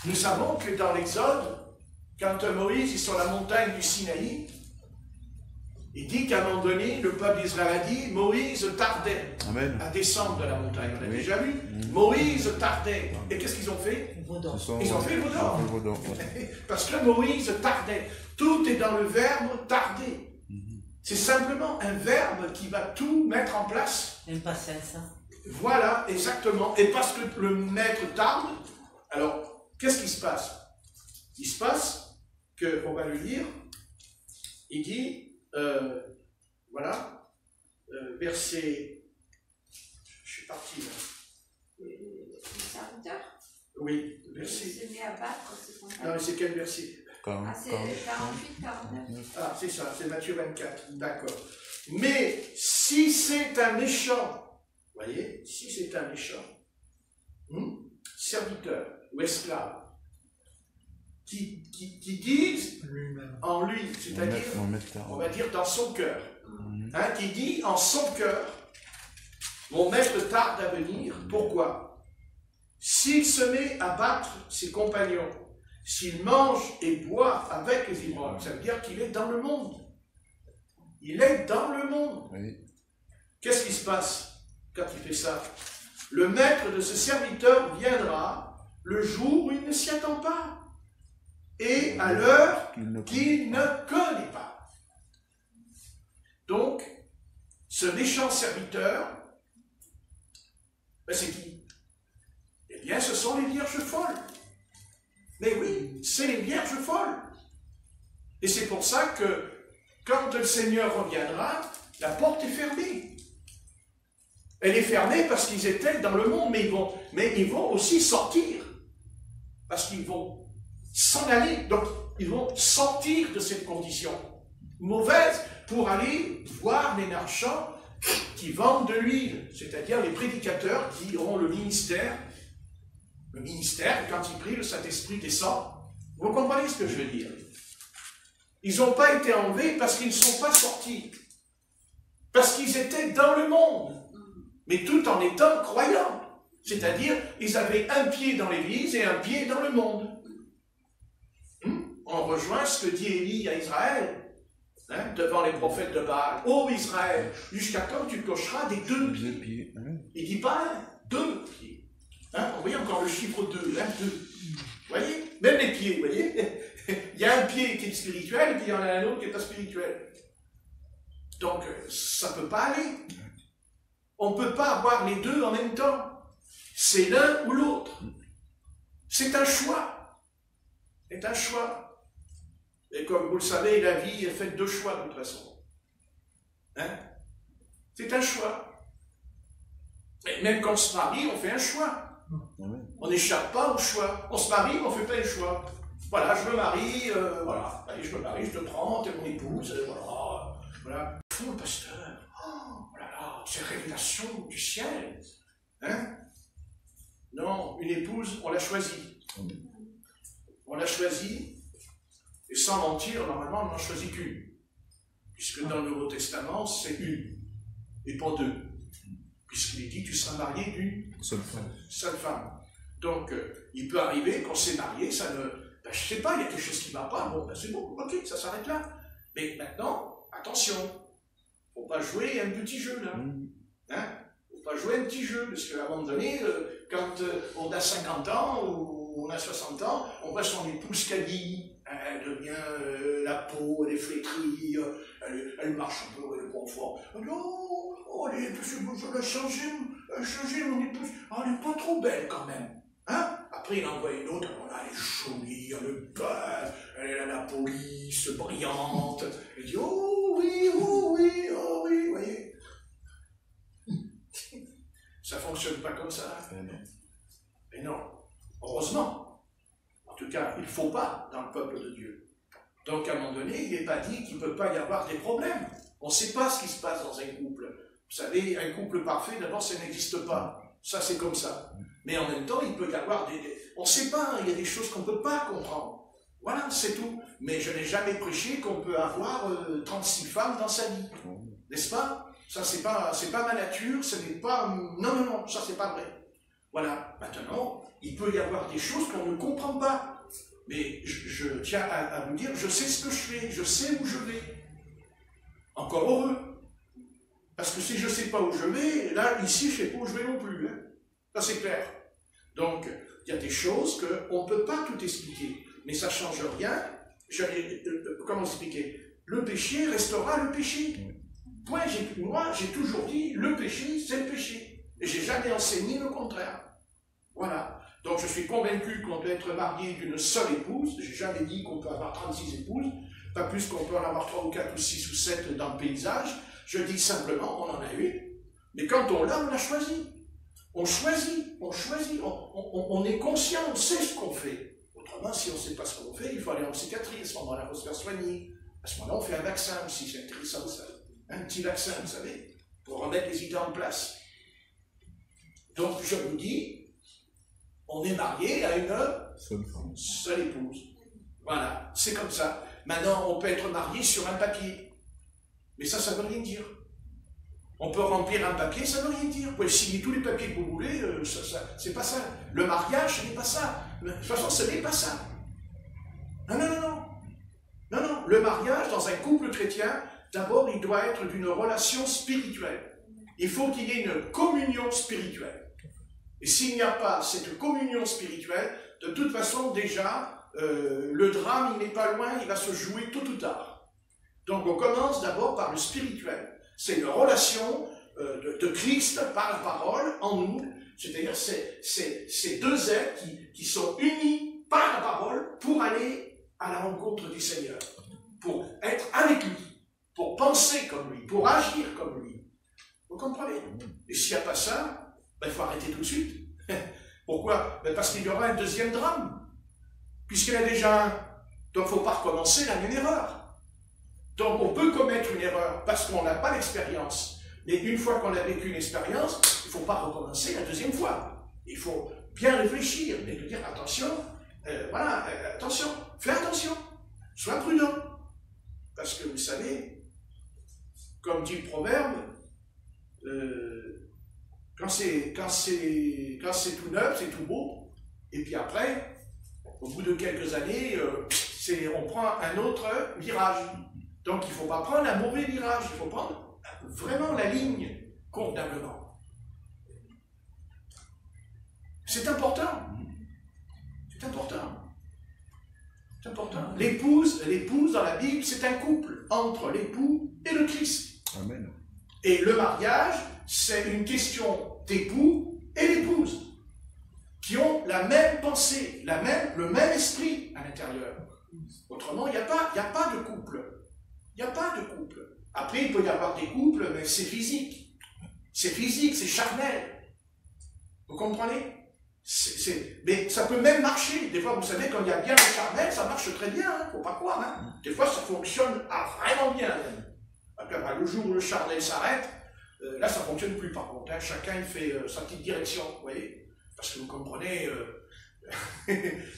Speaker 2: Nous savons que dans l'Exode, quand Moïse est sur la montagne du Sinaï, il dit qu'à un moment donné, le peuple d'Israël a dit, Moïse tardait à descendre de la montagne. On a déjà vu. Moïse tardait. Et qu'est-ce qu'ils ont fait? Ils ont fait le vaudor. Parce que Moïse tardait. Tout est dans le verbe tarder. C'est simplement un verbe qui va tout mettre en place.
Speaker 4: Un passage, ça.
Speaker 2: Voilà, exactement. Et parce que le maître tarde, alors, qu'est-ce qui se passe? Il se passe que, on va le lire, il dit, voilà, verset, je suis parti là.
Speaker 1: Le serviteur?
Speaker 2: Oui, verset.
Speaker 1: Il se met à battre ses compagnons.
Speaker 2: Non, mais c'est quel verset?
Speaker 1: Ah, c'est 48, 49.
Speaker 2: Ah, c'est ça, c'est Matthieu 24, d'accord. Mais si c'est un méchant, voyez, si c'est un méchant, serviteur ou esclave, qui disent en lui, c'est-à-dire, on va dire dans son cœur, qui dit en son cœur, mon maître tarde à venir, pourquoi? S'il se met à battre ses compagnons, s'il mange et boit avec les ivrognes, ça veut dire qu'il est dans le monde. Il est dans le monde.
Speaker 3: Oui.
Speaker 2: Qu'est-ce qui se passe quand il fait ça? Le maître de ce serviteur viendra le jour où il ne s'y attend pas et à l'heure qu'il ne connaît pas. Donc, ce méchant serviteur, ben c'est qui? Eh bien, ce sont les vierges folles. Mais oui, c'est les vierges folles. Et c'est pour ça que, quand le Seigneur reviendra, la porte est fermée. Elle est fermée parce qu'ils étaient dans le monde, mais ils vont aussi sortir. Parce qu'ils vont s'en aller. Donc, ils vont sortir de cette condition mauvaise pour aller voir les marchands qui vendent de l'huile, c'est-à-dire les prédicateurs qui auront le ministère. Le ministère, quand ils prient, le Saint-Esprit descend. Vous comprenez ce que je veux dire? Ils n'ont pas été enlevés parce qu'ils ne sont pas sortis. Parce qu'ils étaient dans le monde, mais tout en étant croyants. C'est-à-dire, ils avaient un pied dans l'Église et un pied dans le monde. On rejoint ce que dit Élie à Israël, devant les prophètes de Baal. Ô Israël, jusqu'à quand tu cocheras des 2 pieds? Il ne dit pas 2 pieds. Vous voyez encore le chiffre 2, 2. Vous voyez? Même les pieds, vous voyez? Il y a un pied qui est spirituel, et puis il y en a un autre qui n'est pas spirituel. Donc, ça ne peut pas aller. On ne peut pas avoir les deux en même temps. C'est l'un ou l'autre. C'est un choix. C'est un choix. Et comme vous le savez, la vie est faite de choix de toute façon. C'est un choix. Et même quand on se marie, on fait un choix. On n'échappe pas au choix. On se marie, on ne fait pas le choix. Voilà, je me marie, voilà. Allez, je me marie, je te prends, t'es mon épouse, voilà. Fou, le pasteur. Oh là là, c'est révélation du ciel. Non, une épouse, on l'a choisie. On l'a choisie, et sans mentir, normalement, on n'en choisit qu'une. Puisque dans le Nouveau Testament, c'est une, et pas 2. Puisqu'il est dit, tu seras marié d'une seule femme. Donc, il peut arriver qu'on s'est marié, ça ne... Ben, je ne sais pas, il y a quelque chose qui ne va pas, bon, ben, c'est bon, ok, ça s'arrête là. Mais maintenant, attention, il ne faut pas jouer un petit jeu là. Hein? Il ne faut pas jouer un petit jeu, parce qu'à un moment donné, quand on a 50 ans ou on a 60 ans, on voit son épouse calie, elle devient la peau, elle est flétrie, elle marche un peu, elle est confort. Elle dit, oh, elle a changé mon épouse, oh, elle n'est pas trop belle quand même. Hein? Après, il envoie une autre, voilà, elle est jolie, elle est belle, elle a la police, brillante. Elle dit, oh oui, vous voyez. Ça ne fonctionne pas comme ça. Mais non, heureusement. En tout cas, il ne faut pas dans le peuple de Dieu. Donc, à un moment donné, il n'est pas dit qu'il ne peut pas y avoir des problèmes. On ne sait pas ce qui se passe dans un couple. Vous savez, un couple parfait, d'abord, ça n'existe pas. Ça, c'est comme ça. Mais en même temps, il peut y avoir on ne sait pas, il y a des choses qu'on ne peut pas comprendre. Voilà, c'est tout. Mais je n'ai jamais prêché qu'on peut avoir 36 femmes dans sa vie. N'est-ce pas? Ça, c'est pas ma nature, ce n'est pas... Non, ça, c'est pas vrai. Voilà. Maintenant, il peut y avoir des choses qu'on ne comprend pas. Mais je tiens à vous dire, je sais ce que je fais, je sais où je vais. Encore heureux. Parce que si je ne sais pas où je vais, là, ici, je ne sais pas où je vais non plus. Hein. Ça, c'est clair. Donc, il y a des choses qu'on ne peut pas tout expliquer. Mais ça ne change rien. Comment expliquer? Le péché restera le péché. Moi, j'ai toujours dit, le péché, c'est le péché. Et je n'ai jamais enseigné le contraire. Voilà. Donc, je suis convaincu qu'on doit être marié d'une seule épouse. Je n'ai jamais dit qu'on peut avoir 36 épouses. Pas plus qu'on peut en avoir 3 ou 4 ou 6 ou 7 dans le paysage. Je dis simplement, on en a une. Mais quand on l'a, on l'a choisi. On choisit. On est conscient, on sait ce qu'on fait. Autrement, si on ne sait pas ce qu'on fait, il faut aller en psychiatrie. À ce moment-là, il faut se faire soigner. À ce moment-là, on fait un vaccin aussi. C'est intéressant, ça. Un petit vaccin, vous savez, pour remettre les idées en place. Donc, je vous dis, on est marié à une seule épouse. Voilà, c'est comme ça. Maintenant, on peut être marié sur un papier. Mais ça ne veut rien dire. On peut remplir un papier, ça ne veut rien dire. Vous pouvez signer tous les papiers que vous voulez, c'est pas ça. Le mariage, ce n'est pas ça. De toute façon, ce n'est pas ça. Non. Le mariage, dans un couple chrétien, d'abord, il doit être d'une relation spirituelle. Il faut qu'il y ait une communion spirituelle. Et s'il n'y a pas cette communion spirituelle, de toute façon, déjà, le drame, il n'est pas loin, il va se jouer tôt ou tard. Donc, on commence d'abord par le spirituel. C'est une relation de Christ par la parole en nous. C'est-à-dire, c'est deux êtres qui sont unis par la parole pour aller à la rencontre du Seigneur. Pour être avec lui. Pour penser comme lui, pour agir comme lui. Vous comprenez? Et s'il n'y a pas ça, il faut arrêter tout de suite. Pourquoi? Parce qu'il y aura un deuxième drame. Puisqu'il y en a déjà un. Donc il ne faut pas recommencer la même erreur. Donc on peut commettre une erreur parce qu'on n'a pas l'expérience. Mais une fois qu'on a vécu une expérience, il ne faut pas recommencer la deuxième fois. Il faut bien réfléchir et de dire attention, attention, fais attention, sois prudent. Parce que vous savez, comme dit le proverbe, quand c'est tout neuf, c'est tout beau, et puis après, au bout de quelques années, on prend un autre virage. Donc il ne faut pas prendre un mauvais virage, il faut prendre vraiment la ligne convenablement. C'est important. C'est important. C'est important. L'épouse dans la Bible, c'est un couple entre l'époux et le Christ.
Speaker 3: Amen.
Speaker 2: Et le mariage, c'est une question d'époux et d'épouse qui ont la même pensée, le même esprit à l'intérieur. Autrement, il n'y a pas de couple. Il n'y a pas de couple. Après, il peut y avoir des couples, mais c'est physique. C'est physique, c'est charnel. Vous comprenez? Mais ça peut même marcher. Des fois, vous savez, quand il y a bien le charnel, ça marche très bien. Il ne faut pas croire. Hein. Des fois, ça fonctionne vraiment bien. Après, le jour où le charnel s'arrête, là, ça ne fonctionne plus par contre. Hein. Chacun il fait sa petite direction. Vous voyez? Parce que vous comprenez,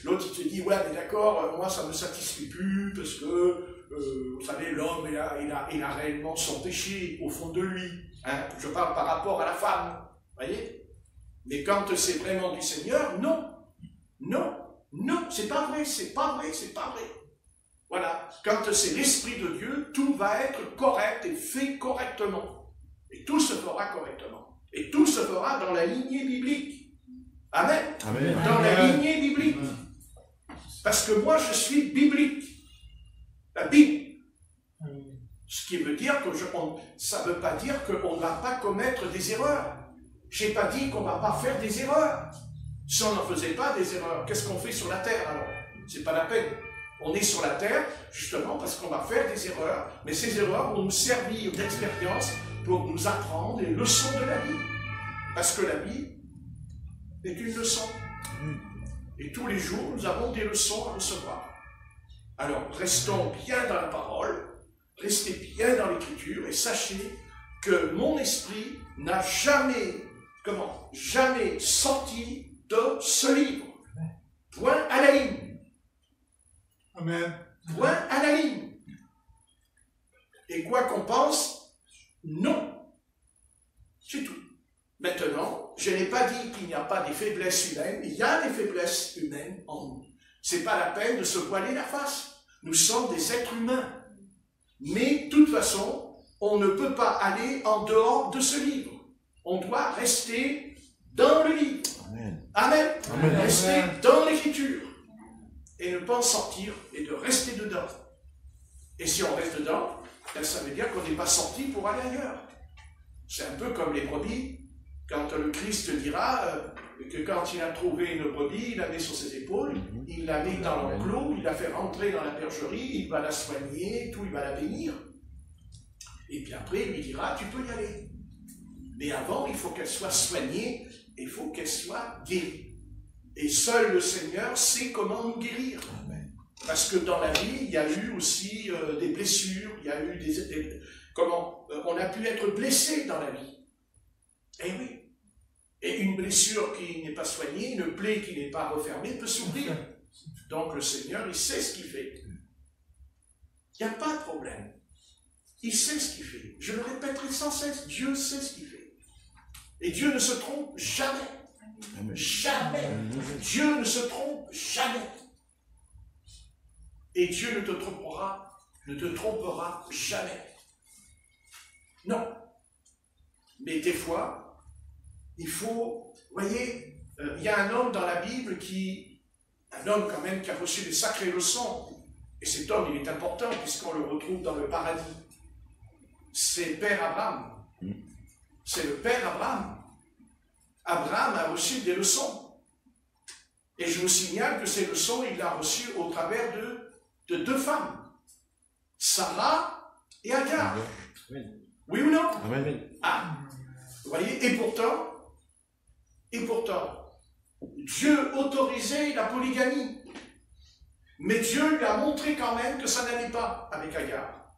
Speaker 2: l'autre il te dit, ouais, mais d'accord, moi, ça ne me satisfait plus parce que vous savez, l'homme, il a réellement son péché au fond de lui. Hein. Je parle par rapport à la femme. Vous voyez? Mais quand c'est vraiment du Seigneur, non. Non. Non, c'est pas vrai, c'est pas vrai, c'est pas vrai. Voilà, quand c'est l'Esprit de Dieu, tout va être correct et fait correctement. Et tout se fera correctement. Et tout se fera dans la lignée biblique. Amen.
Speaker 3: Amen.
Speaker 2: Dans la lignée biblique. Parce que moi, je suis biblique. La Bible. Ce qui veut dire que ça ne veut pas dire qu'on ne va pas commettre des erreurs. Je n'ai pas dit qu'on ne va pas faire des erreurs. Si on n'en faisait pas des erreurs, qu'est-ce qu'on fait sur la terre alors? C'est pas la peine. On est sur la terre justement parce qu'on va faire des erreurs, mais ces erreurs vont nous servir d'expérience pour nous apprendre les leçons de la vie. Parce que la vie est une leçon. Et tous les jours, nous avons des leçons à recevoir. Alors, restons bien dans la parole, restez bien dans l'écriture et sachez que mon esprit n'a jamais, jamais sorti de ce livre. Point à la ligne.
Speaker 3: Amen.
Speaker 2: Point à la ligne. Et quoi qu'on pense, non. C'est tout. Maintenant, je n'ai pas dit qu'il n'y a pas des faiblesses humaines. Il y a des faiblesses humaines en nous. C'est pas la peine de se voiler la face. Nous sommes des êtres humains. Mais, de toute façon, on ne peut pas aller en dehors de ce livre. On doit rester dans le livre.
Speaker 3: Amen.
Speaker 2: Amen.
Speaker 3: Amen.
Speaker 2: Rester dans l'écriture. Et ne pas en sortir et de rester dedans. Et si on reste dedans, ben ça veut dire qu'on n'est pas sorti pour aller ailleurs. C'est un peu comme les brebis. Quand le Christ dira que quand il a trouvé une brebis, il la met sur ses épaules, il la met dans l'enclos, il la fait rentrer dans la bergerie, il va la soigner, tout, il va la bénir. Et puis après, il lui dira, tu peux y aller. Mais avant, il faut qu'elle soit soignée, il faut qu'elle soit guérie. Et seul le Seigneur sait comment nous guérir.
Speaker 3: Amen.
Speaker 2: Parce que dans la vie, il y a eu aussi des blessures, il y a eu on a pu être blessé dans la vie. Eh oui. Et une blessure qui n'est pas soignée, une plaie qui n'est pas refermée peut s'ouvrir. Donc le Seigneur, il sait ce qu'il fait. Il n'y a pas de problème. Il sait ce qu'il fait. Je le répéterai sans cesse, Dieu sait ce qu'il fait. Et Dieu ne se trompe jamais.
Speaker 3: Amen.
Speaker 2: Jamais. Dieu ne se trompe jamais. Et Dieu ne te trompera jamais. Non. Mais des fois, il faut, vous voyez, il y a un homme dans la Bible un homme quand même qui a reçu des sacrées leçons. Et cet homme, il est important puisqu'on le retrouve dans le paradis. C'est Père Abraham. C'est le Père Abraham. Abraham a reçu des leçons. Et je vous signale que ces leçons, il l'a reçues au travers de deux femmes. Sarah et Agar. Oui ou non?
Speaker 3: Amen.
Speaker 2: Ah, vous voyez, et pourtant, Dieu autorisait la polygamie. Mais Dieu lui a montré quand même que ça n'allait pas avec Agar.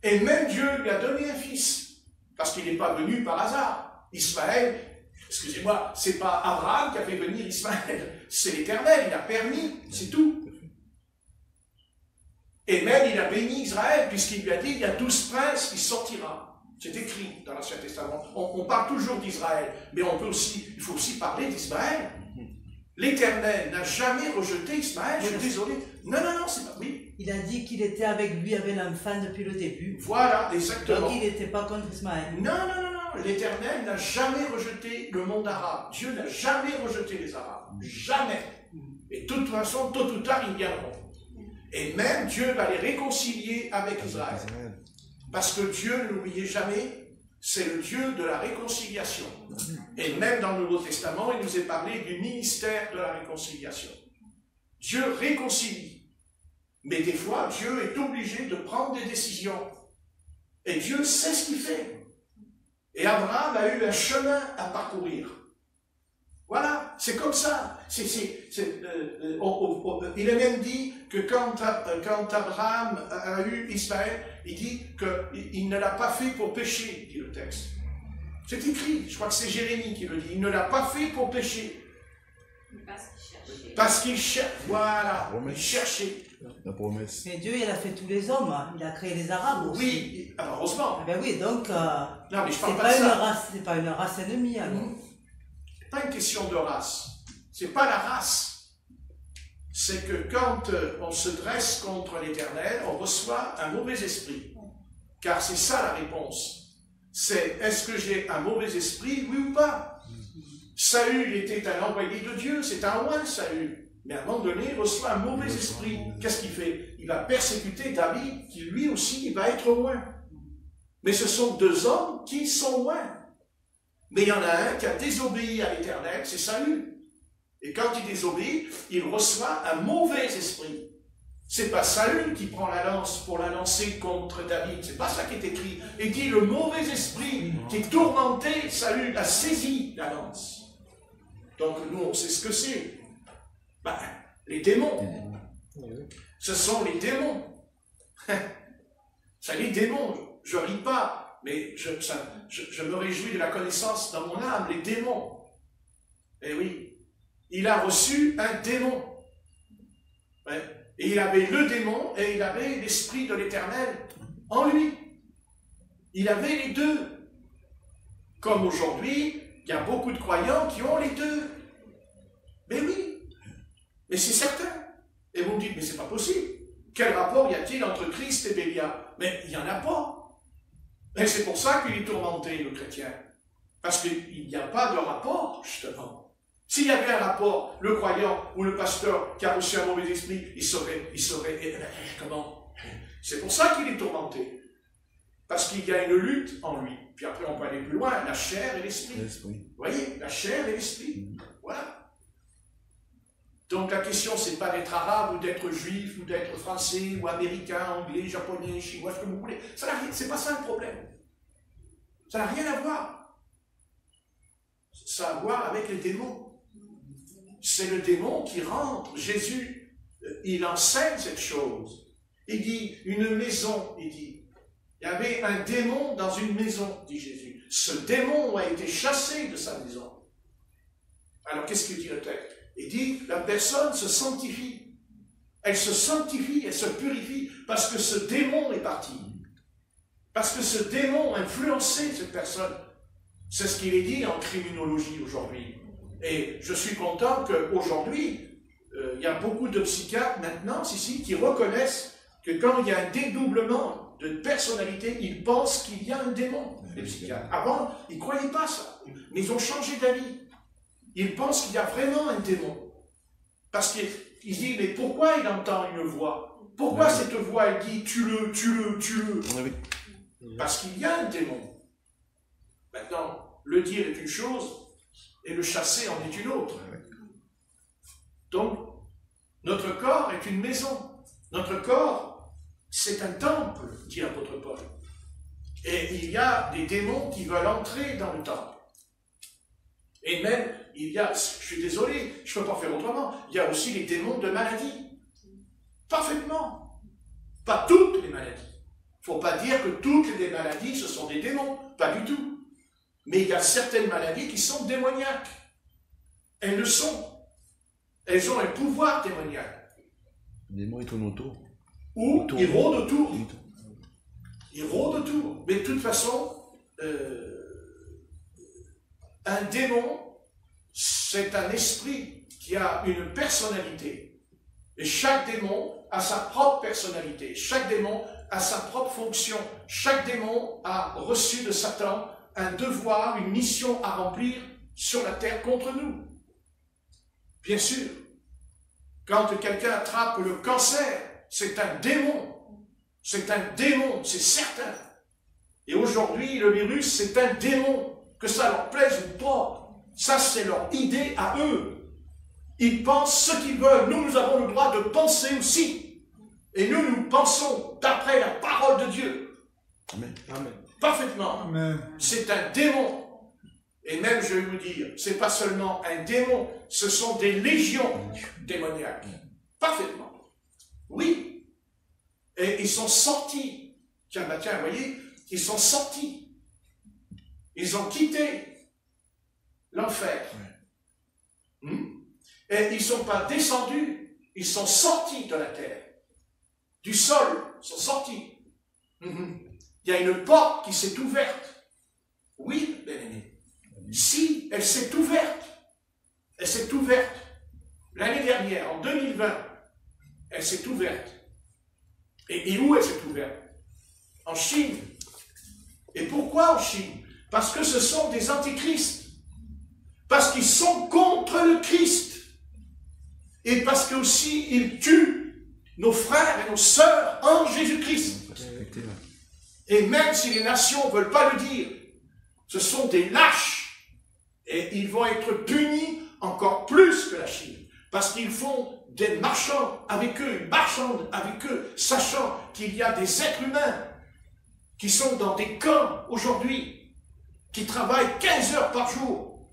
Speaker 2: Et même Dieu lui a donné un fils. Parce qu'il n'est pas venu par hasard. Ismaël, excusez-moi, c'est pas Abraham qui a fait venir Ismaël. C'est l'Éternel, il a permis, c'est tout. Et même il a béni Israël, puisqu'il lui a dit, il y a 12 princes qui sortira. C'est écrit dans l'Ancien Testament. On parle toujours d'Israël, mais il faut aussi parler d'Ismaël. L'Éternel n'a jamais rejeté Ismaël, je suis désolé. Non, c'est pas... Oui.
Speaker 4: Il a dit qu'il était avec lui, avec l'enfant depuis le début.
Speaker 2: Voilà, exactement.
Speaker 4: Donc il n'était pas contre Ismaël.
Speaker 2: Non. L'Éternel n'a jamais rejeté le monde arabe. Dieu n'a jamais rejeté les Arabes. Jamais. Et de toute façon, tôt ou tard, ils viendront. Et même Dieu va les réconcilier avec Israël. Parce que Dieu, ne l'oubliez jamais, c'est le Dieu de la réconciliation. Et même dans le Nouveau Testament, il nous est parlé du ministère de la réconciliation. Dieu réconcilie. Mais des fois, Dieu est obligé de prendre des décisions. Et Dieu sait ce qu'il fait. Et Abraham a eu un chemin à parcourir. Voilà, c'est comme ça. Il est même dit que quand Abraham a eu Ismaël, il dit qu'il ne l'a pas fait pour pécher, dit le texte. C'est écrit, je crois que c'est Jérémie qui le dit. Il ne l'a pas fait pour pécher. Parce qu'il cherchait. Voilà, il cherchait.
Speaker 3: La promesse.
Speaker 4: Mais Dieu, il a fait tous les hommes. Hein. Il a créé les Arabes aussi.
Speaker 2: Oui, heureusement.
Speaker 4: Ah ben oui, donc,
Speaker 2: non, mais je parle
Speaker 4: c'est
Speaker 2: pas de ça.
Speaker 4: pas une race ennemie. Alors.
Speaker 2: C'est pas une question de race. C'est pas la race. c'est que quand on se dresse contre l'Éternel, on reçoit un mauvais esprit. Car c'est ça la réponse. C'est, est-ce que j'ai un mauvais esprit, oui ou pas? Saül était un envoyé de Dieu, c'est un roi, Saül. Mais à un moment donné, il reçoit un mauvais esprit. Qu'est-ce qu'il fait? Il va persécuter David, qui lui aussi, il va être loin. Mais ce sont deux hommes qui sont loin. Mais il y en a un qui a désobéi à l'Éternel, c'est Saül. Et quand il désobéit, il reçoit un mauvais esprit. C'est pas Saül qui prend la lance pour la lancer contre David. C'est pas ça qui est écrit. Il dit le mauvais esprit qui est tourmenté, Saül a saisi la lance. Donc nous, on sait ce que c'est. Ben, les démons. Ce sont les démons. Ça, les démons, je ris pas, mais je me réjouis de la connaissance dans mon âme, les démons. Eh oui, il a reçu un démon. Ouais. Et il avait le démon et il avait l'esprit de l'Éternel en lui. Il avait les deux. Comme aujourd'hui, il y a beaucoup de croyants qui ont les deux. Mais oui, mais c'est certain. Et vous me dites, mais c'est pas possible. Quel rapport y a-t-il entre Christ et Bélial? Mais il n'y en a pas. Et c'est pour ça qu'il est tourmenté, le chrétien. Parce qu'il n'y a pas de rapport, justement. S'il y avait un rapport, le croyant ou le pasteur qui a reçu un mauvais esprit, il saurait, comment? C'est pour ça qu'il est tourmenté. Parce qu'il y a une lutte en lui. Puis après, on peut aller plus loin, la chair et l'esprit. Vous voyez, la chair et l'esprit. Voilà. Donc la question, c'est pas d'être arabe ou d'être juif ou d'être français ou américain, anglais, japonais, chinois, ce que vous voulez. C'est pas ça le problème. Ça n'a rien à voir. Ça a à voir avec les démons. C'est le démon qui rentre. Jésus, il enseigne cette chose. Il dit, une maison, il dit, il y avait un démon dans une maison, dit Jésus. Ce démon a été chassé de sa maison. Alors qu'est-ce qu'il dit le texte? Il dit, la personne se sanctifie. Elle se sanctifie, elle se purifie, parce que ce démon est parti. Parce que ce démon a influencé cette personne. C'est ce qu'il est dit en criminologie aujourd'hui. Et je suis content qu'aujourd'hui, il y a beaucoup de psychiatres maintenant, ici, qui reconnaissent que quand il y a un dédoublement de personnalité, ils pensent qu'il y a un démon, les psychiatres. Avant, ils ne croyaient pas ça, mais ils ont changé d'avis. Ils pensent qu'il y a vraiment un démon. Parce qu'ils disent, mais pourquoi il entend une voix? Pourquoi cette voix, elle dit, tue-le, tue-le, tue-le? Parce qu'il y a un démon. Maintenant, le dire est une chose, et le chasser en est une autre. Donc, notre corps est une maison. Notre corps, c'est un temple, dit l'apôtre Paul. Et il y a des démons qui veulent entrer dans le temple. Et même, il y a, je suis désolé, je ne peux pas faire autrement, il y a aussi les démons de maladie. Parfaitement. Pas toutes les maladies. Il ne faut pas dire que toutes les maladies, ce sont des démons. Pas du tout. Mais il y a certaines maladies qui sont démoniaques. Elles le sont. Elles ont un pouvoir démoniaque.
Speaker 3: Les démons, ils tournent autour.
Speaker 2: Ou ils rôdent autour. Ils rôdent autour. Mais de toute façon, un démon, c'est un esprit qui a une personnalité. Et chaque démon a sa propre personnalité. Chaque démon a sa propre fonction. Chaque démon a reçu de Satan un devoir, une mission à remplir sur la terre contre nous. Bien sûr, quand quelqu'un attrape le cancer, c'est un démon. C'est un démon, c'est certain. Et aujourd'hui, le virus, c'est un démon. Que ça leur plaise ou pas, ça c'est leur idée à eux. Ils pensent ce qu'ils veulent. Nous avons le droit de penser aussi. Et nous pensons d'après la parole de Dieu.
Speaker 3: Amen.
Speaker 2: Amen. Parfaitement. C'est un démon. Et même, je vais vous dire, c'est pas seulement un démon, ce sont des légions démoniaques. Parfaitement. Oui. Et ils sont sortis. Tiens, vous voyez, ils sont sortis. Ils ont quitté l'enfer. Et ils ne sont pas descendus, ils sont sortis de la terre. Du sol, ils sont sortis. Il y a une porte qui s'est ouverte. Oui, bien-aimé. Si, elle s'est ouverte. Elle s'est ouverte. l'année dernière, en 2020, elle s'est ouverte. Et où elle s'est ouverte? En Chine. Et pourquoi en Chine? Parce que ce sont des antichrists. Parce qu'ils sont contre le Christ. Et parce qu'aussi ils tuent nos frères et nos sœurs en Jésus-Christ. Et même si les nations ne veulent pas le dire, ce sont des lâches. Et ils vont être punis encore plus que la Chine. Parce qu'ils font des marchands avec eux, ils marchandent avec eux, sachant qu'il y a des êtres humains qui sont dans des camps aujourd'hui, qui travaillent 15 heures par jour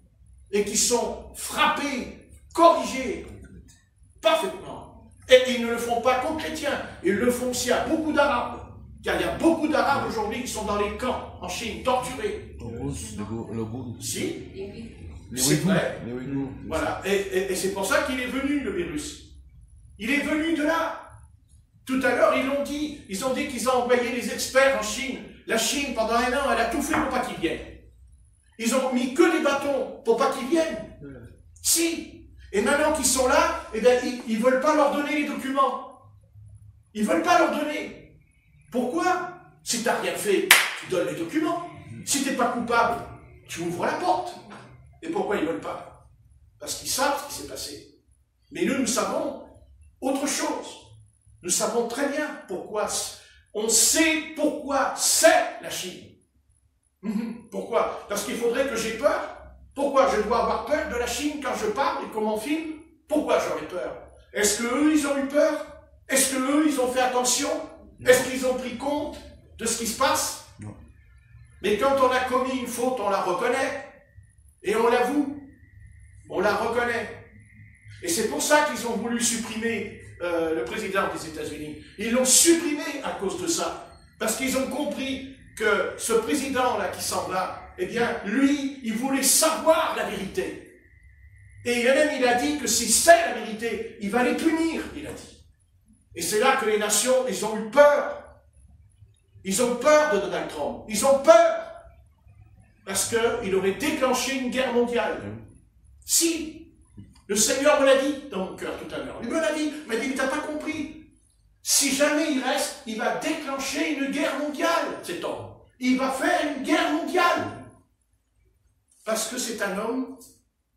Speaker 2: et qui sont frappés, corrigés parfaitement. Et ils ne le font pas qu'aux chrétiens, ils le font aussi à beaucoup d'Arabes. Car il y a beaucoup d'Arabes aujourd'hui qui sont dans les camps en Chine, torturés. Si, c'est vrai. Voilà. Et c'est pour ça qu'il est venu, le virus. Il est venu de là. Tout à l'heure, ils l'ont dit. Ils ont dit qu'ils ont envoyé les experts en Chine. La Chine, pendant 1 an, elle a tout fait pour pas qu'ils viennent. Ils ont mis que des bâtons pour pas qu'ils viennent. Si. Et maintenant qu'ils sont là, eh bien, ils ne veulent pas leur donner les documents. Ils ne veulent pas leur donner. Pourquoi? Si tu n'as rien fait, tu donnes les documents. Si tu n'es pas coupable, tu ouvres la porte. Et pourquoi ils ne veulent pas? Parce qu'ils savent ce qui s'est passé. Mais nous savons autre chose. Nous savons très bien pourquoi. On sait pourquoi c'est la Chine. Pourquoi? Parce qu'il faudrait que j'ai peur. Pourquoi je dois avoir peur de la Chine quand je parle et qu'on m'en filme? Pourquoi j'aurais peur? Est-ce qu'eux, ils ont eu peur? Est-ce qu'eux, ils ont fait attention? Est-ce qu'ils ont pris compte de ce qui se passe? Non. Mais quand on a commis une faute, on la reconnaît. Et on l'avoue. On la reconnaît. Et c'est pour ça qu'ils ont voulu supprimer le président des États-Unis. Ils l'ont supprimé à cause de ça. Parce qu'ils ont compris que ce président-là qui s'en va, eh bien, lui, il voulait savoir la vérité. Et même, il a dit que si c'est la vérité, il va les punir, il a dit. Et c'est là que les nations, ils ont eu peur. Ils ont peur de Donald Trump. Ils ont peur. Parce qu'il aurait déclenché une guerre mondiale. Si, le Seigneur me l'a dit dans mon cœur tout à l'heure. Il me l'a dit, mais tu n'as pas compris. Si jamais il reste, il va déclencher une guerre mondiale, cet homme. Il va faire une guerre mondiale. Parce que c'est un homme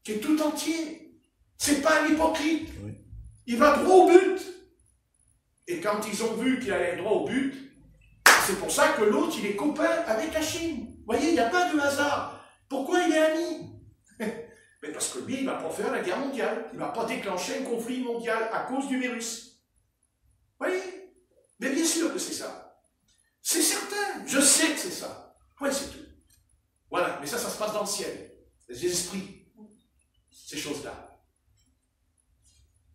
Speaker 2: qui est tout entier. C'est pas un hypocrite. Il va droit au but. Et quand ils ont vu qu'il allait droit au but, c'est pour ça que l'autre, il est copain avec la Chine. Vous voyez, il n'y a pas de hasard. Pourquoi il est ami? Mais parce que lui, il ne va pas faire la guerre mondiale. Il ne va pas déclencher un conflit mondial à cause du virus. Vous voyez? Mais bien sûr que c'est ça. C'est certain. Je sais que c'est ça. Oui, c'est tout. Voilà. Mais ça se passe dans le ciel. Les esprits. Ces choses-là.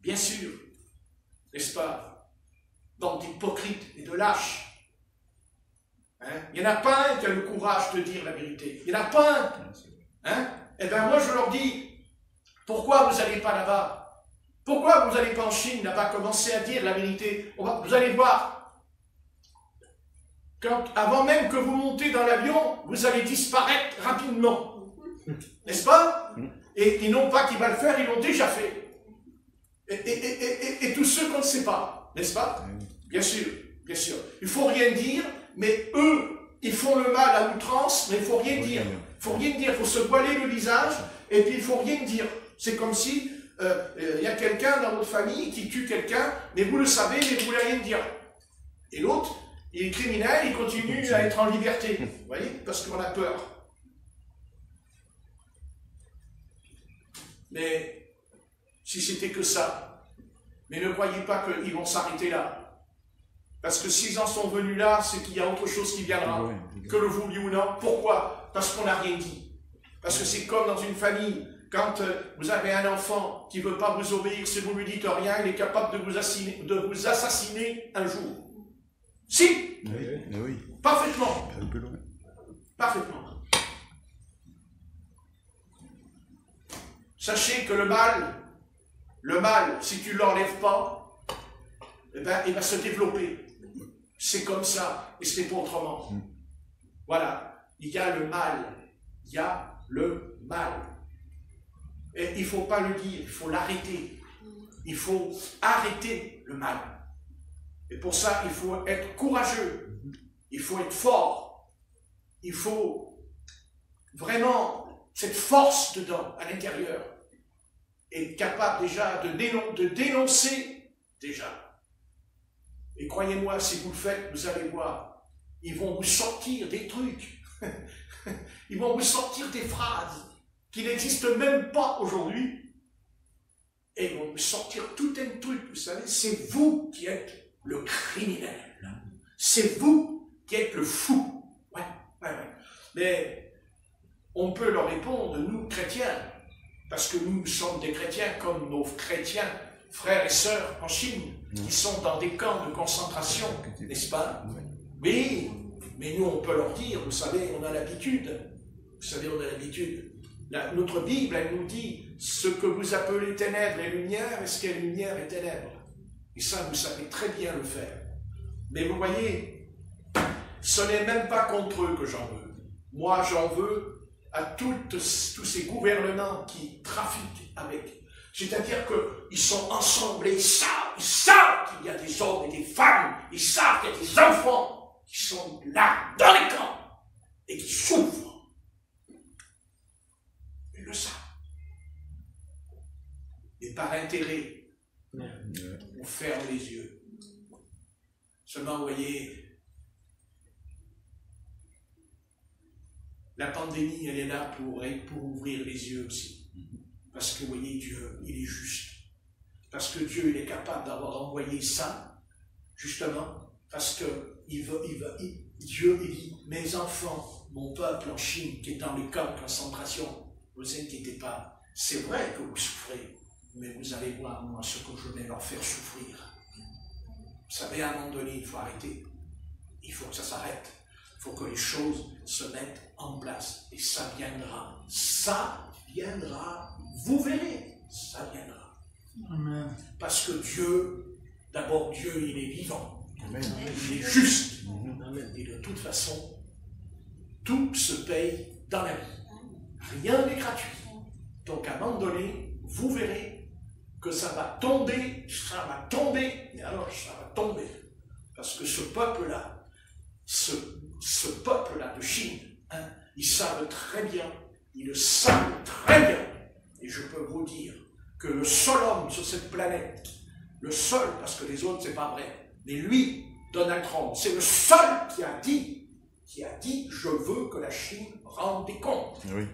Speaker 2: Bien sûr. N'est-ce pas? Bande d'hypocrites et de lâches. Hein? Il n'y en a pas un qui a le courage de dire la vérité. Il n'y en a pas un. Hein? Eh bien, moi, je leur dis, pourquoi vous n'allez pas là-bas? Pourquoi vous n'allez pas en Chine, là-bas, commencer à dire la vérité? Vous allez voir. Avant même que vous montez dans l'avion, vous allez disparaître rapidement. N'est-ce pas? Et ils n'ont pas qui va le faire, ils l'ont déjà fait. Et tous ceux qu'on ne sait pas. N'est-ce pas? Bien sûr, bien sûr. Il ne faut rien dire, mais eux, ils font le mal à outrance, mais il ne faut rien dire. Il ne faut rien dire, il faut se voiler le visage, et puis il ne faut rien dire. C'est comme si il y a quelqu'un dans votre famille qui tue quelqu'un, mais vous le savez, mais vous ne voulez rien dire. Et l'autre, il est criminel, il continue à être en liberté. Vous voyez? Parce qu'on a peur. Mais si c'était que ça, mais ne croyez pas qu'ils vont s'arrêter là. Parce que s'ils en sont venus là, c'est qu'il y a autre chose qui viendra, que le vouliez ou non. Pourquoi? Parce qu'on n'a rien dit. Parce que c'est comme dans une famille, quand vous avez un enfant qui ne veut pas vous obéir, si vous ne lui dites rien, il est capable de vous assassiner un jour. Si,
Speaker 3: oui.
Speaker 2: Parfaitement. Parfaitement. Sachez que le mal, si tu ne l'enlèves pas, eh ben, il va se développer. C'est comme ça, et ce n'est pas autrement. Voilà, il y a le mal. Il y a le mal. Et il ne faut pas le dire, il faut l'arrêter. Il faut arrêter le mal. Et pour ça, il faut être courageux. Il faut être fort. Il faut vraiment cette force dedans, à l'intérieur. Être capable déjà de dénoncer déjà. Et croyez-moi, si vous le faites, vous allez voir, ils vont vous sortir des trucs. Ils vont vous sortir des phrases qui n'existent même pas aujourd'hui. Et ils vont vous sortir tout un truc, vous savez, c'est vous qui êtes le criminel. C'est vous qui êtes le fou. Ouais. Mais on peut leur répondre, nous, chrétiens, parce que nous sommes des chrétiens comme nos chrétiens, frères et sœurs en Chine, qui sont dans des camps de concentration, n'est-ce pas? Oui, mais nous, on peut leur dire, vous savez, on a l'habitude. Vous savez, on a l'habitude. Notre Bible, elle nous dit, ce que vous appelez ténèbres et lumière, est-ce qu'est lumière et ténèbres? Et ça, vous savez très bien le faire. Mais vous voyez, ce n'est même pas contre eux que j'en veux. Moi, j'en veux à tous ces gouvernements qui trafiquent avec. C'est-à-dire qu'ils sont ensemble et ils savent qu'il y a des hommes et des femmes, ils savent qu'il y a des enfants qui sont là, dans les camps, et qui souffrent. Ils le savent. Et par intérêt, on ferme les yeux. Seulement, vous voyez, la pandémie, elle est là pour ouvrir les yeux aussi. Parce que, vous voyez, Dieu, il est juste. Parce que Dieu, il est capable d'avoir envoyé ça, justement, parce que Dieu, il dit, mes enfants, mon peuple en Chine, qui est dans les camps de concentration, ne vous inquiétez pas, c'est vrai que vous souffrez, mais vous allez voir, moi, ce que je vais leur faire souffrir. Vous savez, à un moment donné, il faut arrêter. Il faut que ça s'arrête. Il faut que les choses se mettent en place. Et ça viendra. Ça viendra. Vous verrez. Ça viendra.
Speaker 4: Amen.
Speaker 2: Parce que Dieu, d'abord Dieu, il est vivant.
Speaker 3: Amen.
Speaker 2: Il est juste.
Speaker 3: Amen.
Speaker 2: Et de toute façon, tout se paye dans la vie. Rien n'est gratuit. Donc à un moment donné, vous verrez que ça va tomber, et alors ça va tomber. Parce que ce peuple-là, ce peuple-là de Chine, hein, ils savent très bien, ils le savent très bien, et je peux vous dire que le seul homme sur cette planète, le seul, parce que les autres c'est pas vrai, mais lui, Donald Trump, c'est le seul qui a dit, je veux que la Chine rende des comptes.
Speaker 3: Oui.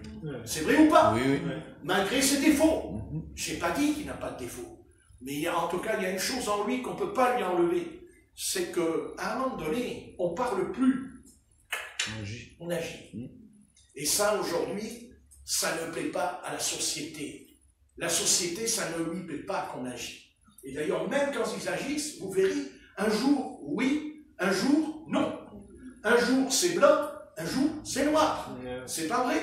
Speaker 2: C'est vrai ou pas?
Speaker 3: Oui.
Speaker 2: Malgré ses défauts. Je n'ai pas dit qu'il n'a pas de défauts. Mais en tout cas, il y a une chose en lui qu'on ne peut pas lui enlever. C'est qu'à un moment donné, on ne parle plus. On agit. Et ça, aujourd'hui, ça ne plaît pas à la société. La société, ça ne lui plaît pas qu'on agit. Et d'ailleurs, même quand ils agissent, vous verrez, un jour, oui, un jour, non. Un jour, c'est blanc, un jour, c'est noir. C'est pas vrai.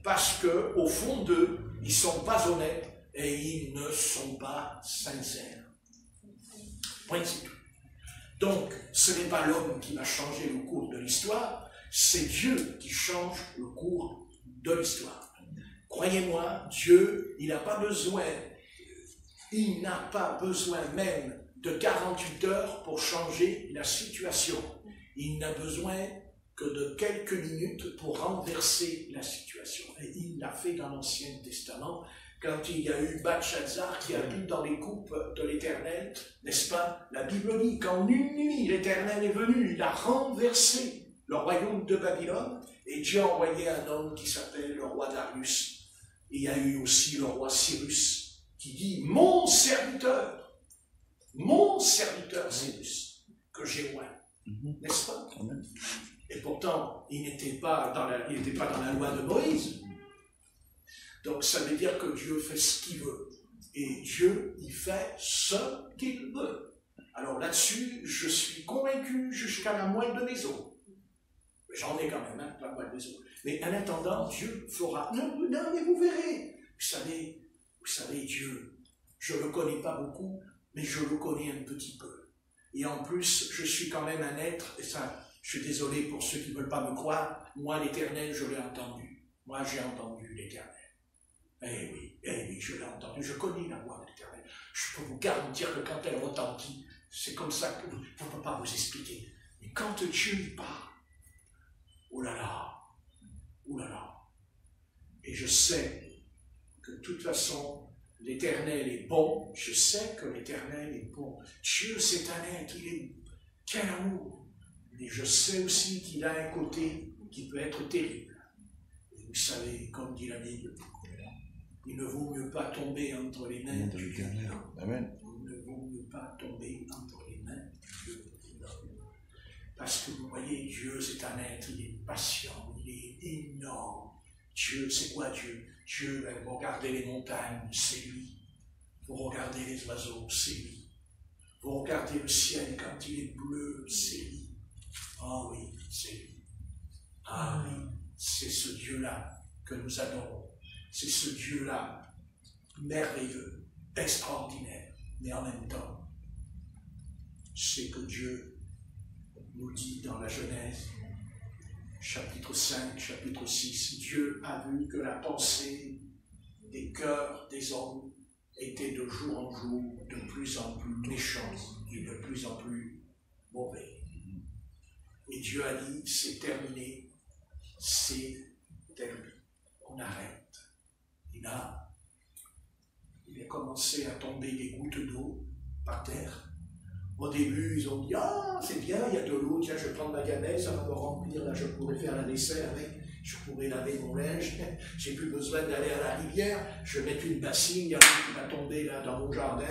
Speaker 2: Parce que au fond d'eux, ils ne sont pas honnêtes et ils ne sont pas sincères. Point, c'est tout. Donc, ce n'est pas l'homme qui va changer le cours de l'histoire, c'est Dieu qui change le cours de l'histoire. Croyez-moi, Dieu, il n'a pas besoin même de 48 heures pour changer la situation. Il n'a besoin que de quelques minutes pour renverser la situation. Et il l'a fait dans l'Ancien Testament, quand il y a eu Belshazzar qui a bu dans les coupes de l'Éternel, n'est-ce pas? La Bible dit qu'en une nuit, l'Éternel est venu, il a renversé le royaume de Babylone, et Dieu a envoyé un homme qui s'appelle le roi Darius. Et il y a eu aussi le roi Cyrus, qui dit, mon serviteur Cyrus, que j'ai oint. N'est-ce pas? Et pourtant, il n'était pas dans la loi de Moïse. Donc ça veut dire que Dieu fait ce qu'il veut. Et Dieu, il fait ce qu'il veut. Alors là-dessus, je suis convaincu jusqu'à la moelle de mes os. J'en ai quand même, hein, la moelle des os. Mais en attendant, Dieu fera... Non, mais vous verrez. Vous savez, Dieu, je ne le connais pas beaucoup, mais je le connais un petit peu. Et en plus, je suis quand même un être, et ça, je suis désolé pour ceux qui ne veulent pas me croire, moi, l'Éternel, je l'ai entendu. Moi, j'ai entendu l'Éternel. Eh oui, je l'ai entendu, je connais la voix de l'Éternel. Je peux vous garantir que quand elle retentit, c'est comme ça que je ne peux pas vous expliquer. Mais quand Dieu y parle, oh là là, oh là là. Et je sais que de toute façon, l'Éternel est bon. Je sais que l'Éternel est bon. Dieu, c'est un être, il est quel amour. Mais je sais aussi qu'il a un côté qui peut être terrible. Et vous savez, comme dit la Bible, il ne vaut mieux pas tomber entre les mains de l'Éternel.
Speaker 3: Amen.
Speaker 2: Il ne vaut mieux pas tomber entre les mains de Dieu. Parce que vous voyez, Dieu, c'est un être, il est patient, il est énorme. Dieu, c'est quoi Dieu? Dieu, vous regardez les montagnes, c'est lui. Vous regardez les oiseaux, c'est lui. Vous regardez le ciel quand il est bleu, c'est lui. Ah oui, c'est lui. Ah oui, c'est ce Dieu-là que nous adorons. C'est ce Dieu-là, merveilleux, extraordinaire, mais en même temps, c'est que Dieu nous dit dans la Genèse, chapitre 5, chapitre 6, Dieu a vu que la pensée des cœurs des hommes était de jour en jour de plus en plus méchante et de plus en plus mauvais. Et Dieu a dit, c'est terminé, c'est terminé, on arrête. Et là, il a commencé à tomber des gouttes d'eau par terre. Au début, ils ont dit, ah, c'est bien, il y a de l'eau, tiens, je vais prendre ma gamelle, ça va me remplir, là, je pourrais faire la vaisselle avec, je pourrais laver mon linge, j'ai plus besoin d'aller à la rivière, je vais mettre une bassine, il y a l'eau qui va tomber là dans mon jardin.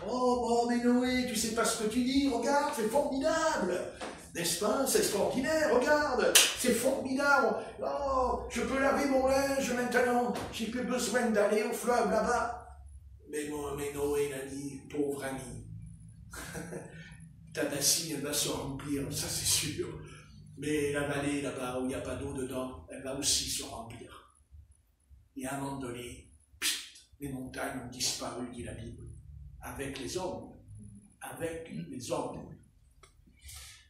Speaker 2: Oh, bon, mais Noé, tu sais pas ce que tu dis, regarde, c'est formidable, n'est-ce pas, c'est extraordinaire, regarde, c'est formidable, oh, je peux laver mon linge maintenant, j'ai plus besoin d'aller au fleuve là-bas. Mais Noé a dit, pauvre ami, ta bassine, elle va se remplir, ça c'est sûr. Mais la vallée, là-bas, où il n'y a pas d'eau dedans, elle va aussi se remplir. Et à un moment donné, les montagnes ont disparu, dit la Bible, avec les hommes. Avec les hommes.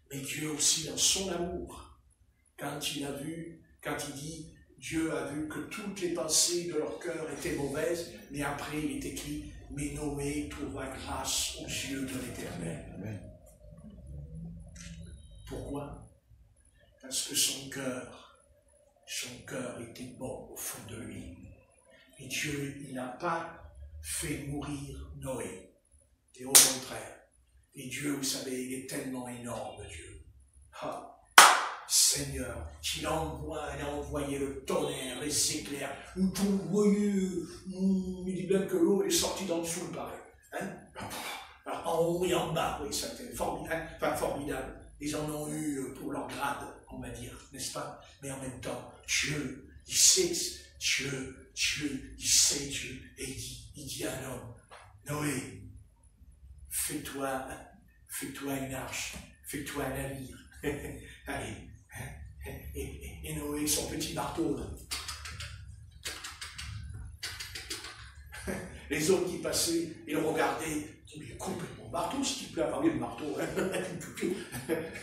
Speaker 2: Mais Dieu aussi, dans son amour, quand il dit, Dieu a vu que toutes les pensées de leur cœur étaient mauvaises, mais après il est écrit, mais Noé trouva grâce aux yeux de l'Éternel.
Speaker 3: Amen.
Speaker 2: Pourquoi? Parce que son cœur était bon au fond de lui. Et Dieu, il n'a pas fait mourir Noé. Et au contraire. Et Dieu, vous savez, il est tellement énorme, Dieu. Ah, Seigneur, il a envoyé le tonnerre, les éclairs, il dit bien que l'eau est sortie d'en dessous, pareil. Hein? Alors, en haut et en bas, oui, ça c'était formidable, enfin, formidable. Ils en ont eu pour leur grade, on va dire, n'est-ce pas? Mais en même temps, Dieu, il sait, Dieu, il sait Dieu, et il dit à un homme, Noé, fais-toi une arche, fais-toi un navire. Allez. Et Noé, son petit marteau, là. Les hommes qui passaient, ils le regardaient, ils disaient, complètement marteau, ce type là, oui, le marteau,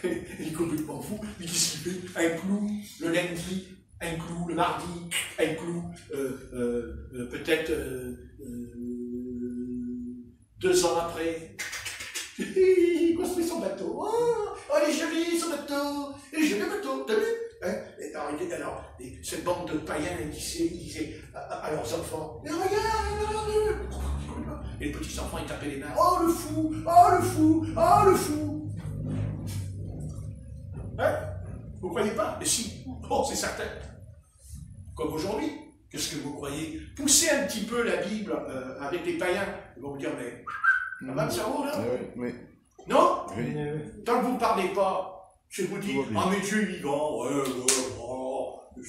Speaker 2: il est complètement fou, mais qu'est-ce qu'il fait? Un clou, le lundi, un clou, le mardi, un clou, peut-être 2 ans après, il construit son bateau. Oh, il est joli son bateau, il est joli le bateau, t'as vu? Alors, cette bande de païens disaient à leurs enfants, mais regarde, et les petits enfants ils tapaient les mains, oh le fou, oh le fou, oh le fou. Hein? Vous croyez pas? Mais si, oh c'est certain. Comme aujourd'hui, qu'est-ce que vous croyez? Poussez un petit peu la Bible avec les païens, ils vont vous dire, mais ça va le cerveau là?
Speaker 3: Oui.
Speaker 2: Non?
Speaker 3: Oui.
Speaker 2: Tant que vous ne parlez pas, je vous dis, ah mais Dieu est vivant, il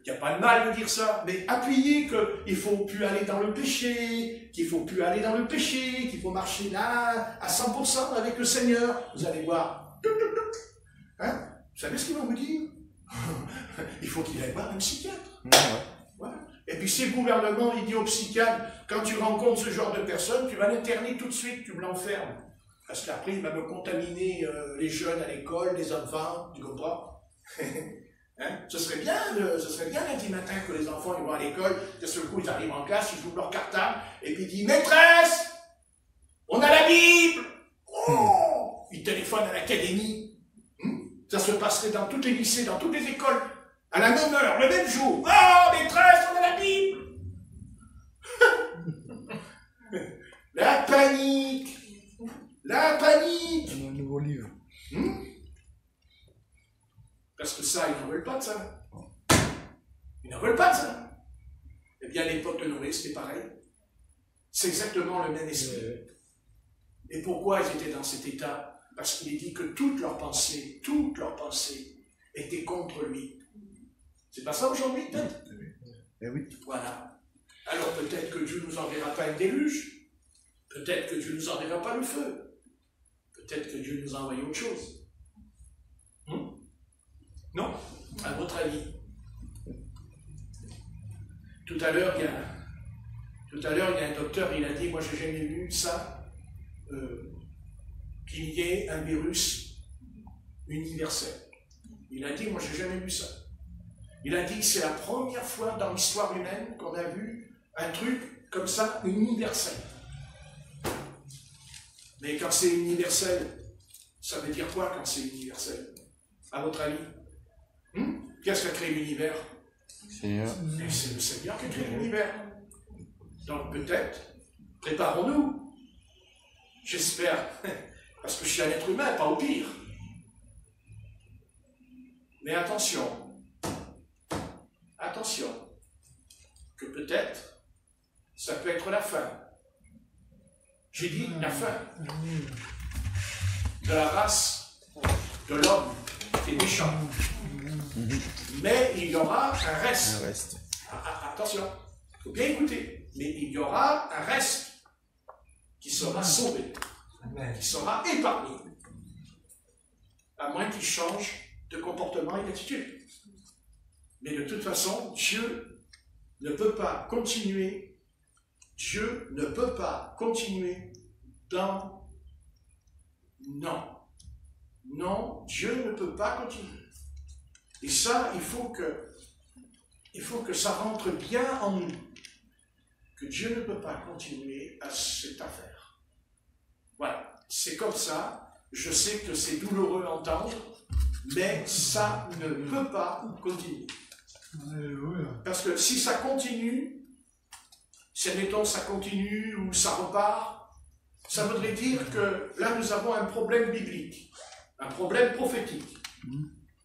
Speaker 2: n'y a pas de mal de dire ça, mais appuyez qu'il ne faut plus aller dans le péché, qu'il faut marcher là à 100% avec le Seigneur. Vous allez voir, hein? Vous savez ce qu'ils vont vous dire? Il faut qu'il aille voir un psychiatre. Voilà. Et puis si le gouvernement il dit au psychiatre, quand tu rencontres ce genre de personne, tu vas l'interner tout de suite, tu me l'enfermes. Parce qu'après, il va me contaminer les jeunes à l'école, les enfants, tu comprends? Hein? Ce serait bien lundi matin que les enfants ils vont à l'école, d'un seul coup ils arrivent en classe, ils ouvrent leur cartable, et puis ils disent « Maîtresse, on a la Bible !» Oh, ils téléphonent à l'académie. Ça se passerait dans tous les lycées, dans toutes les écoles, à la même heure, le même jour. « Oh, maîtresse, on a la Bible !» La panique. La panique.
Speaker 3: Un nouveau livre.
Speaker 2: Parce que ça, ils n'en veulent pas de ça. Ils n'en veulent pas de ça. Eh bien, à l'époque de Noé, c'était pareil. C'est exactement le même esprit. Et pourquoi ils étaient dans cet état? Parce qu'il est dit que toutes leurs pensées étaient contre lui. C'est pas ça aujourd'hui, peut-être?
Speaker 3: Eh oui.
Speaker 2: Voilà. Alors peut-être que Dieu nous enverra pas un déluge. Peut-être que Dieu nous enverra pas le feu. Peut-être que Dieu nous a envoyé autre chose. Non? À votre avis? Tout à l'heure, il y a un docteur, il a dit, moi j'ai jamais vu ça, qu'il y ait un virus universel. Il a dit, moi j'ai jamais vu ça. Il a dit que c'est la première fois dans l'histoire humaine qu'on a vu un truc comme ça, universel. Mais quand c'est universel, ça veut dire quoi quand c'est universel? À votre avis? Qu'est-ce qui a créé l'univers?
Speaker 3: Seigneur.
Speaker 2: Et c'est le Seigneur qui a créé l'univers. Donc peut-être, préparons-nous. J'espère, parce que je suis un être humain, pas au pire. Mais attention, que peut-être, ça peut être la fin. J'ai dit la fin de la race de l'homme qui est méchant. Mais il y aura un reste. Attention, il faut bien écouter. Mais il y aura un reste qui sera sauvé, qui sera épargné, à moins qu'il change de comportement et d'attitude. Mais de toute façon, Dieu ne peut pas continuer. Dieu ne peut pas continuer dans... Non, Dieu ne peut pas continuer. Et ça, il faut que ça rentre bien en nous. Que Dieu ne peut pas continuer à cette affaire. Voilà, c'est comme ça. Je sais que c'est douloureux à entendre, mais ça ne peut pas continuer. Parce que si ça continue, si admettons ça continue ou ça repart, ça voudrait dire que là nous avons un problème biblique, un problème prophétique.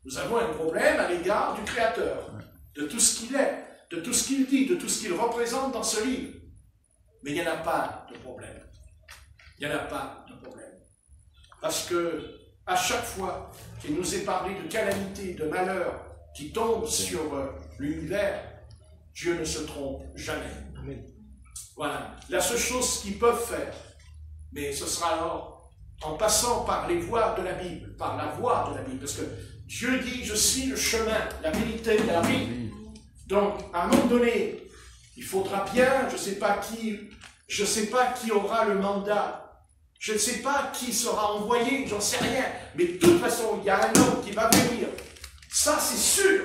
Speaker 2: Nous avons un problème à l'égard du Créateur, de tout ce qu'il est, de tout ce qu'il dit, de tout ce qu'il représente dans ce livre. Mais il n'y en a pas de problème. Il n'y en a pas de problème. Parce que à chaque fois qu'il nous est parlé de calamité, de malheur qui tombe sur l'univers, Dieu ne se trompe jamais. Amen. Voilà. La seule chose qu'ils peuvent faire, mais ce sera alors en passant par les voies de la Bible, par la voie de la Bible, parce que Dieu dit, je suis le chemin, la vérité et la vie. Donc, à un moment donné, il faudra bien, je ne sais pas qui aura le mandat, je ne sais pas qui sera envoyé, j'en sais rien, mais de toute façon, il y a un homme qui va venir, ça c'est sûr,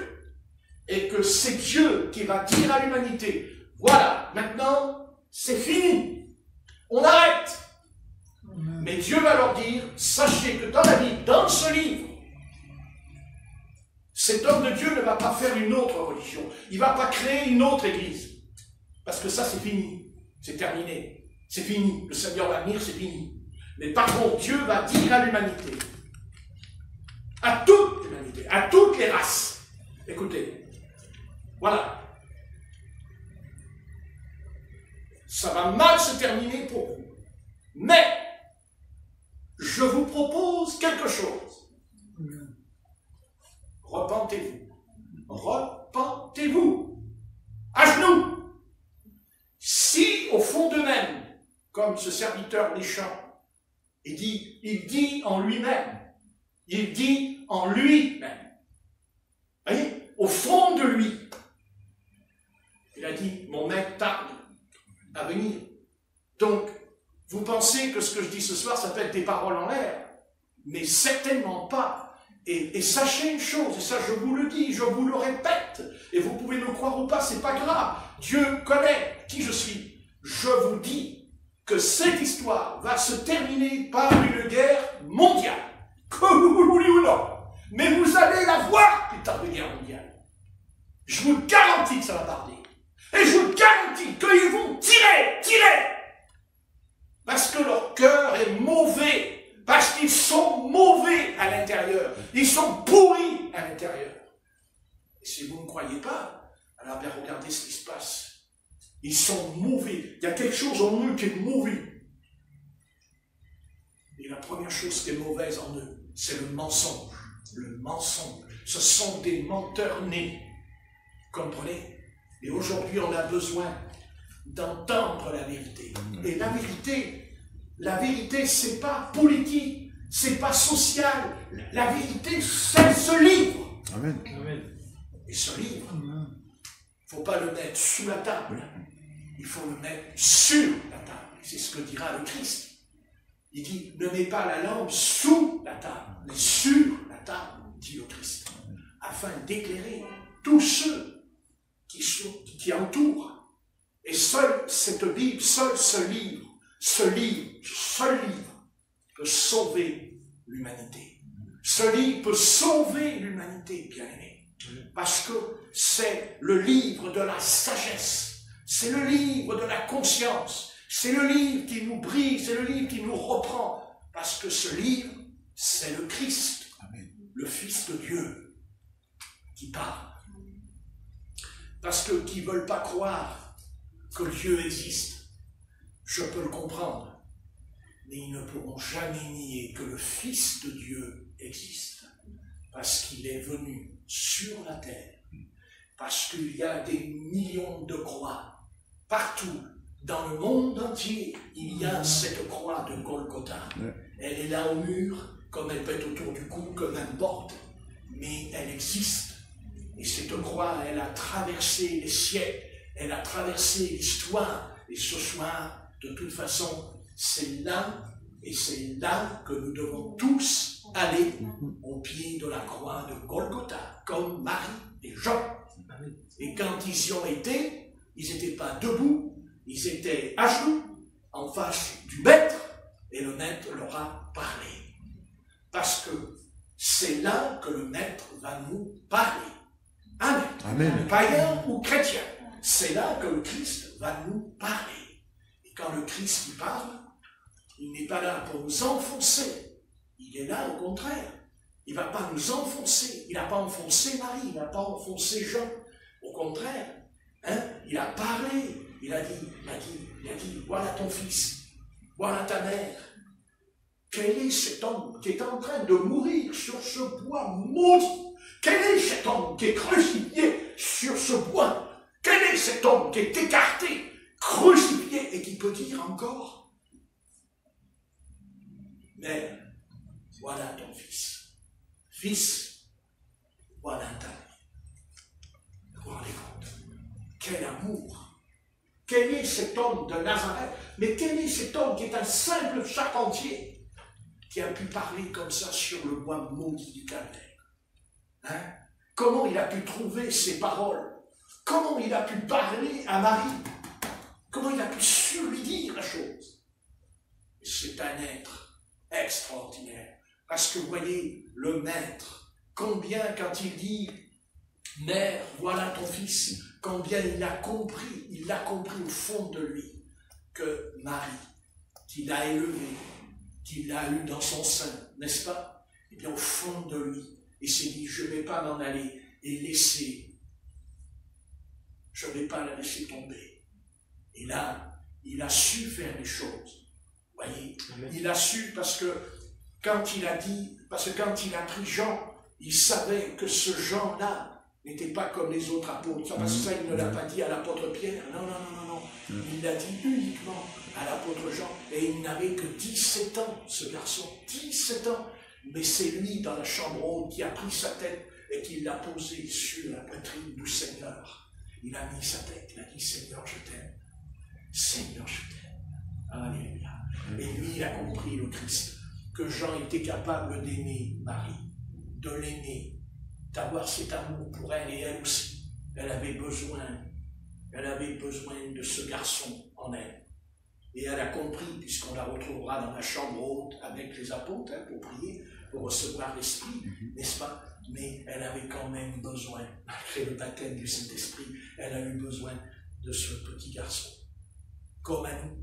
Speaker 2: et que c'est Dieu qui va dire à l'humanité, voilà, maintenant, c'est fini, on arrête. Mais Dieu va leur dire, sachez que dans la Bible, dans ce livre, cet homme de Dieu ne va pas faire une autre religion. Il ne va pas créer une autre église. Parce que ça, c'est fini. C'est terminé. C'est fini. Le Seigneur va venir, c'est fini. Mais par contre, Dieu va dire à l'humanité, à toute l'humanité, à toutes les races, écoutez, voilà. Ça va mal se terminer pour vous. Mais, je vous propose quelque chose. Repentez-vous. Repentez-vous. À genoux. Si, au fond d'eux-mêmes, comme ce serviteur méchant, il dit en lui-même. Il dit en lui-même. Vous voyez, au fond de lui. Il a dit, mon maître tarde à venir. Donc, vous pensez que ce que je dis ce soir, ça peut être des paroles en l'air, mais certainement pas. Et sachez une chose, et ça je vous le dis, je vous le répète, et vous pouvez me croire ou pas, c'est pas grave. Dieu connaît qui je suis. Je vous dis que cette histoire va se terminer par une guerre mondiale. Que vous le vouliez ou non. Mais vous allez la voir plus tard, de guerre mondiale. Je vous garantis que ça va tarder. Et je vous garantis qu'ils vont tirer. Parce que leur cœur est mauvais. Parce qu'ils sont mauvais à l'intérieur. Ils sont pourris à l'intérieur. Et si vous ne croyez pas, alors bien regardez ce qui se passe. Ils sont mauvais. Il y a quelque chose en eux qui est mauvais. Et la première chose qui est mauvaise en eux, c'est le mensonge. Le mensonge. Ce sont des menteurs nés. Comprenez? Et aujourd'hui, on a besoin d'entendre la vérité. Et la vérité, c'est pas politique, c'est pas social. La vérité, c'est ce livre.
Speaker 3: Amen.
Speaker 2: Et ce livre, il ne faut pas le mettre sous la table. Il faut le mettre sur la table. C'est ce que dira le Christ. Il dit, ne mets pas la lampe sous la table, mais sur la table, dit le Christ, afin d'éclairer tous ceux qui entourent. Et seule cette Bible, seul ce livre peut sauver l'humanité. Ce livre peut sauver l'humanité, bien-aimés. Parce que c'est le livre de la sagesse. C'est le livre de la conscience. C'est le livre qui nous brise, c'est le livre qui nous reprend. Parce que ce livre, c'est le Christ, le Fils de Dieu, qui parle. Parce que qui ne veulent pas croire que Dieu existe, je peux le comprendre. Mais ils ne pourront jamais nier que le Fils de Dieu existe. Parce qu'il est venu sur la terre. Parce qu'il y a des millions de croix partout. Dans le monde entier, il y a cette croix de Golgotha. Elle est là au mur, comme elle peut être autour du cou, comme un porte. Mais elle existe. Et cette croix, elle a traversé les siècles. Elle a traversé l'histoire. Et ce soir, de toute façon, c'est là, et c'est là que nous devons tous aller au pied de la croix de Golgotha, comme Marie et Jean. Et quand ils y ont été, ils n'étaient pas debout, ils étaient à genoux, en face du maître, et le maître leur a parlé. Parce que c'est là que le maître va nous parler. Amen.
Speaker 3: Amen.
Speaker 2: Païen ou chrétien, c'est là que le Christ va nous parler. Et quand le Christ y parle, il n'est pas là pour nous enfoncer. Il est là au contraire. Il ne va pas nous enfoncer. Il n'a pas enfoncé Marie, il n'a pas enfoncé Jean. Au contraire, il a parlé. Il a dit, voilà ton fils, voilà ta mère. Quel est cet homme qui est en train de mourir sur ce bois maudit? Quel est cet homme qui est crucifié sur ce bois? Quel est cet homme qui est écarté, crucifié et qui peut dire encore, mère, voilà ton fils. Fils, voilà ta vie. Vous vous rendez compte? Quel amour! Quel est cet homme de Nazareth? Mais quel est cet homme qui est un simple charpentier qui a pu parler comme ça sur le bois maudit du calvaire? Comment il a pu trouver ces paroles? Comment il a pu parler à Marie? Comment il a pu lui dire la chose? C'est un être extraordinaire. Parce que vous voyez, le maître, combien quand il dit « Mère, voilà ton fils », combien il l'a compris au fond de lui, que Marie, qui l'a élevé, qui l'a eu dans son sein, n'est-ce pas? Eh bien, au fond de lui, il s'est dit, je ne vais pas m'en aller et laisser, je ne vais pas la laisser tomber. Et là, il a su faire les choses. Vous voyez? Il a su parce que quand il a pris Jean, il savait que ce Jean-là n'était pas comme les autres apôtres. Parce que ça, il ne l'a pas dit à l'apôtre Pierre. Non. Il l'a dit uniquement à l'apôtre Jean. Et il n'avait que 17 ans, ce garçon. 17 ans. Mais c'est lui, dans la chambre haute, qui a pris sa tête et qui l'a posée sur la poitrine du Seigneur. Il a mis sa tête. Il a dit, Seigneur, je t'aime. Seigneur, je t'aime. Alléluia. Et lui, il a compris, le Christ, que Jean était capable d'aimer Marie, de l'aimer, d'avoir cet amour pour elle, et elle aussi, elle avait besoin de ce garçon en elle. Et elle a compris, puisqu'on la retrouvera dans la chambre haute avec les apôtres, pour prier, pour recevoir l'Esprit, n'est-ce pas? Mais elle avait quand même besoin, malgré le baptême du Saint-Esprit, elle a eu besoin de ce petit garçon. Comme à nous.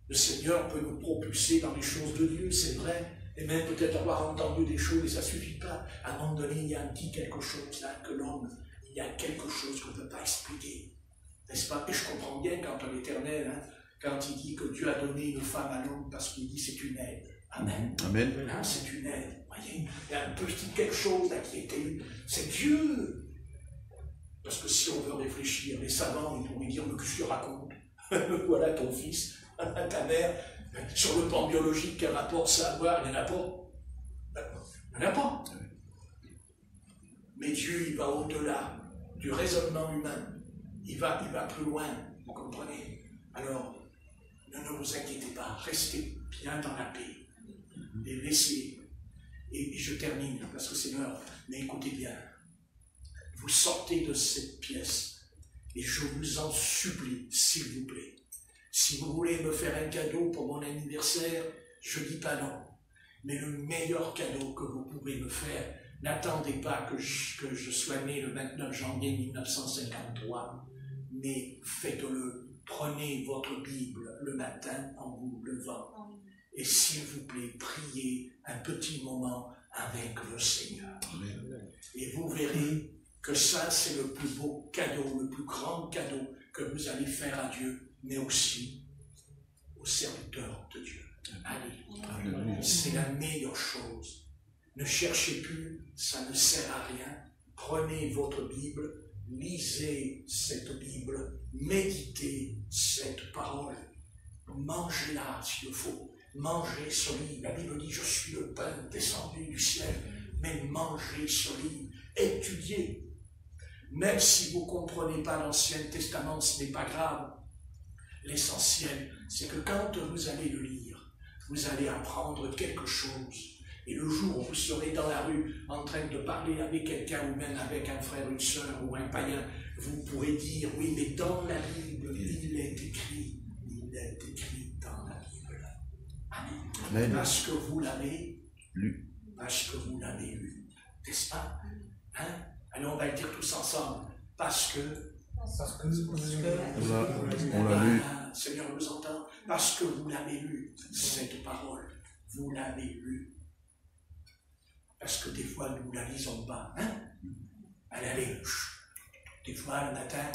Speaker 2: Le Seigneur peut nous propulser dans les choses de Dieu, c'est vrai, et même peut-être avoir entendu des choses, et ça ne suffit pas. À un moment donné, il y a un petit quelque chose là que l'homme, il y a quelque chose qu'on ne peut pas expliquer. N'est-ce pas? Et je comprends bien quand l'Éternel, quand il dit que Dieu a donné une femme à l'homme, parce qu'il dit c'est une aide. Amen.
Speaker 3: Amen.
Speaker 2: Hein, c'est une aide. Voyez, il y a un petit quelque chose là qui était. C'est Dieu. Parce que si on veut réfléchir, les savants, ils pourraient dire, mais qu'est-ce que tu racontes? Voilà ton fils, ta mère. Sur le plan biologique, quel rapport ça a à voir? Il n'y en a pas. Il n'y en a pas. Mais Dieu, il va au-delà du raisonnement humain. Il va plus loin, vous comprenez? Alors, ne vous inquiétez pas, restez bien dans la paix. Et laissez. Et je termine, parce que c'est l'heure, mais écoutez bien. Vous sortez de cette pièce, et je vous en supplie, s'il vous plaît. Si vous voulez me faire un cadeau pour mon anniversaire, je ne dis pas non. Mais le meilleur cadeau que vous pouvez me faire, n'attendez pas que je sois né le 29 janvier 1953, mais faites-le. Prenez votre Bible le matin en vous levant. Et s'il vous plaît, priez un petit moment avec le Seigneur. Et vous verrez que ça, c'est le plus beau cadeau, le plus grand cadeau que vous allez faire à Dieu, mais aussi aux serviteurs de Dieu. Allez, c'est la meilleure chose. Ne cherchez plus, ça ne sert à rien. Prenez votre Bible, lisez cette Bible, méditez cette parole, mangez-la s'il le faut, mangez ce livre. La Bible dit, je suis le pain descendu du ciel, mais mangez ce livre, étudiez. Même si vous ne comprenez pas l'Ancien Testament, ce n'est pas grave. L'essentiel, c'est que quand vous allez le lire, vous allez apprendre quelque chose. Et le jour où vous serez dans la rue en train de parler avec quelqu'un ou même avec un frère, une sœur ou un païen, vous pourrez dire, oui, mais dans la Bible, il est écrit dans la Bible. Amen. Amen. Parce que vous l'avez lu. Parce que vous l'avez lu. N'est-ce pas? Hein? Alors on va le dire tous ensemble. Parce que
Speaker 3: on l'a lu.
Speaker 2: Seigneur nous entend. Parce que vous l'avez lu, cette parole. Vous l'avez lu. Parce que des fois, nous ne la lisons pas. Hein? Allez, des fois, le matin.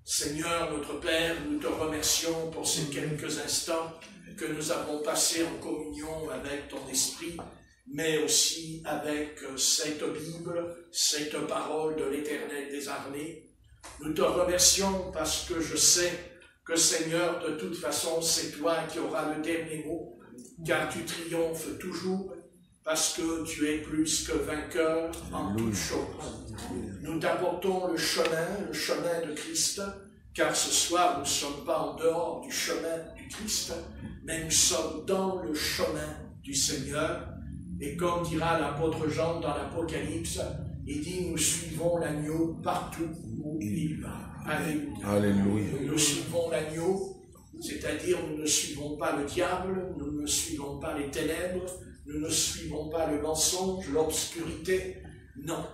Speaker 2: Seigneur, notre Père, nous te remercions pour ces quelques instants que nous avons passés en communion avec ton Esprit, mais aussi avec cette Bible, cette parole de l'Éternel des armées. Nous te remercions parce que je sais que, Seigneur, de toute façon, c'est toi qui auras le dernier mot, car tu triomphes toujours, parce que tu es plus que vainqueur en toutes choses. Nous t'apportons le chemin de Christ, car ce soir, nous ne sommes pas en dehors du chemin du Christ, mais nous sommes dans le chemin du Seigneur. Et comme dira l'apôtre Jean dans l'Apocalypse, il dit, nous suivons l'agneau partout où il va. Alléluia.
Speaker 3: Alléluia.
Speaker 2: Nous suivons l'agneau. C'est-à-dire, nous ne suivons pas le diable, nous ne suivons pas les ténèbres, nous ne suivons pas le mensonge, l'obscurité. Non,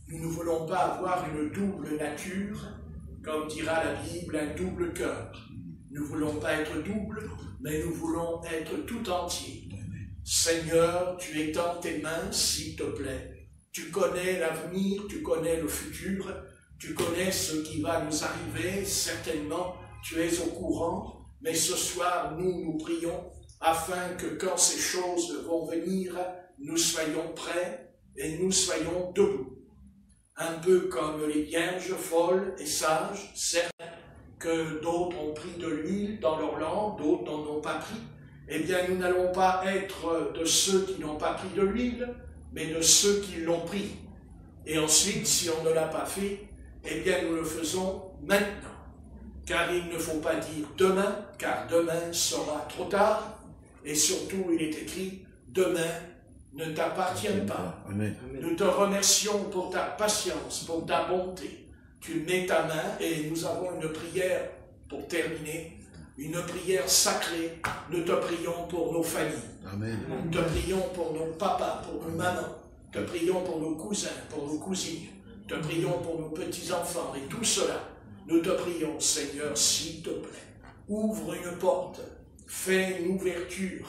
Speaker 2: nous ne voulons pas avoir une double nature, comme dira la Bible, un double cœur. Nous ne voulons pas être double, mais nous voulons être tout entier. Seigneur, tu es dans tes mains, s'il te plaît. Tu connais l'avenir, tu connais le futur, tu connais ce qui va nous arriver, certainement, tu es au courant. Mais ce soir, nous prions afin que quand ces choses vont venir, nous soyons prêts et nous soyons debout. Un peu comme les vierges folles et sages, certes, que d'autres ont pris de l'huile dans leur lampe, d'autres n'en ont pas pris. Eh bien, nous n'allons pas être de ceux qui n'ont pas pris de l'huile, mais de ceux qui l'ont pris. Et ensuite, si on ne l'a pas fait, eh bien, nous le faisons maintenant. Car il ne faut pas dire demain, car demain sera trop tard. Et surtout, il est écrit, demain ne t'appartient pas.
Speaker 3: Amen.
Speaker 2: Nous te remercions pour ta patience, pour ta bonté. Tu mets ta main et nous avons une prière pour terminer, une prière sacrée. Nous te prions pour nos familles.
Speaker 3: Amen.
Speaker 2: Nous te prions pour nos papas, pour nos mamans. Te prions pour nos cousins, pour nos cousines. Te prions pour nos petits-enfants et tout cela. Nous te prions, Seigneur, s'il te plaît. Ouvre une porte, fais une ouverture,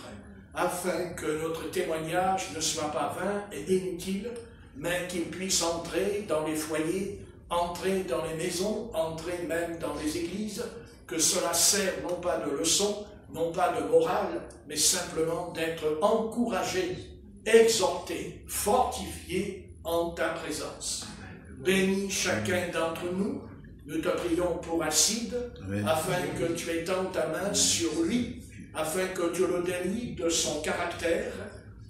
Speaker 2: afin que notre témoignage ne soit pas vain et inutile, mais qu'il puisse entrer dans les foyers, entrer dans les maisons, entrer même dans les églises, que cela sert non pas de leçon, non pas de morale, mais simplement d'être encouragé, exhorté, fortifié en ta présence. Bénis chacun d'entre nous. Nous te prions pour Alcide, afin que tu étendes ta main sur lui, afin que tu le délivres de son caractère,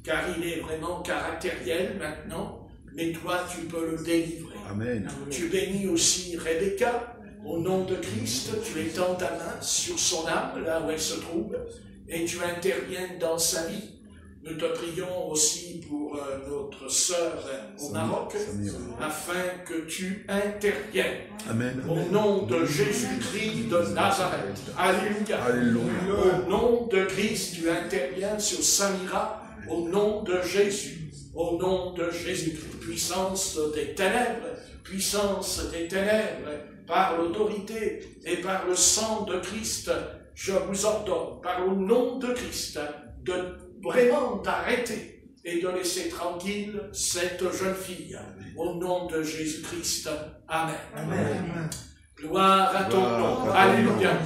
Speaker 2: car il est vraiment caractériel maintenant, mais toi tu peux le délivrer.
Speaker 3: Amen.
Speaker 2: Tu bénis aussi Rebecca, au nom de Christ, tu étends ta main sur son âme, là où elle se trouve, et tu interviens dans sa vie. Nous te prions aussi pour notre sœur au Maroc, afin que tu interviennes.
Speaker 3: Amen.
Speaker 2: Au nom de Jésus-Christ de Nazareth. Alléluia.
Speaker 3: Alléluia.
Speaker 2: Au nom de Christ, tu interviens sur Samira. Au nom de Jésus. Au nom de Jésus-Christ. Puissance des ténèbres. Puissance des ténèbres. Par l'autorité et par le sang de Christ, je vous ordonne, par le nom de Christ, de vraiment d'arrêter et de laisser tranquille cette jeune fille. Au nom de Jésus-Christ. Amen.
Speaker 3: Amen.
Speaker 2: Gloire à ton nom. Alléluia.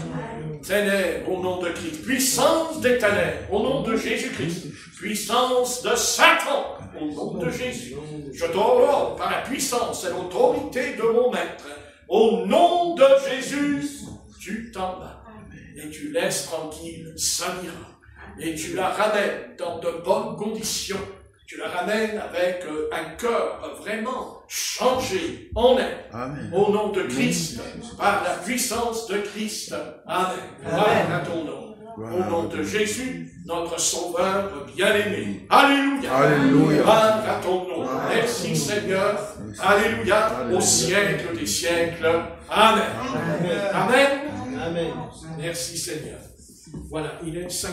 Speaker 2: Ténèbres au nom de Christ. Puissance des ténèbres au nom de Jésus-Christ. Puissance de Satan au nom de Jésus. Je t'ordonne par la puissance et l'autorité de mon maître. Au nom de Jésus, tu t'en vas. Et tu laisses tranquille Samira. Et tu la ramènes dans de bonnes conditions. Tu la ramènes avec un cœur vraiment changé en elle.
Speaker 3: Amen.
Speaker 2: Au nom de Christ, par la puissance de Christ. Amen. Gloire à ton nom. Au nom de Jésus, notre Sauveur bien-aimé. Alléluia.
Speaker 3: Alléluia.
Speaker 2: Gloire à ton nom. Merci Seigneur. Alléluia. Au siècle des siècles. Amen. Amen.
Speaker 5: Amen.
Speaker 2: Merci Seigneur. Voilà, il est 5.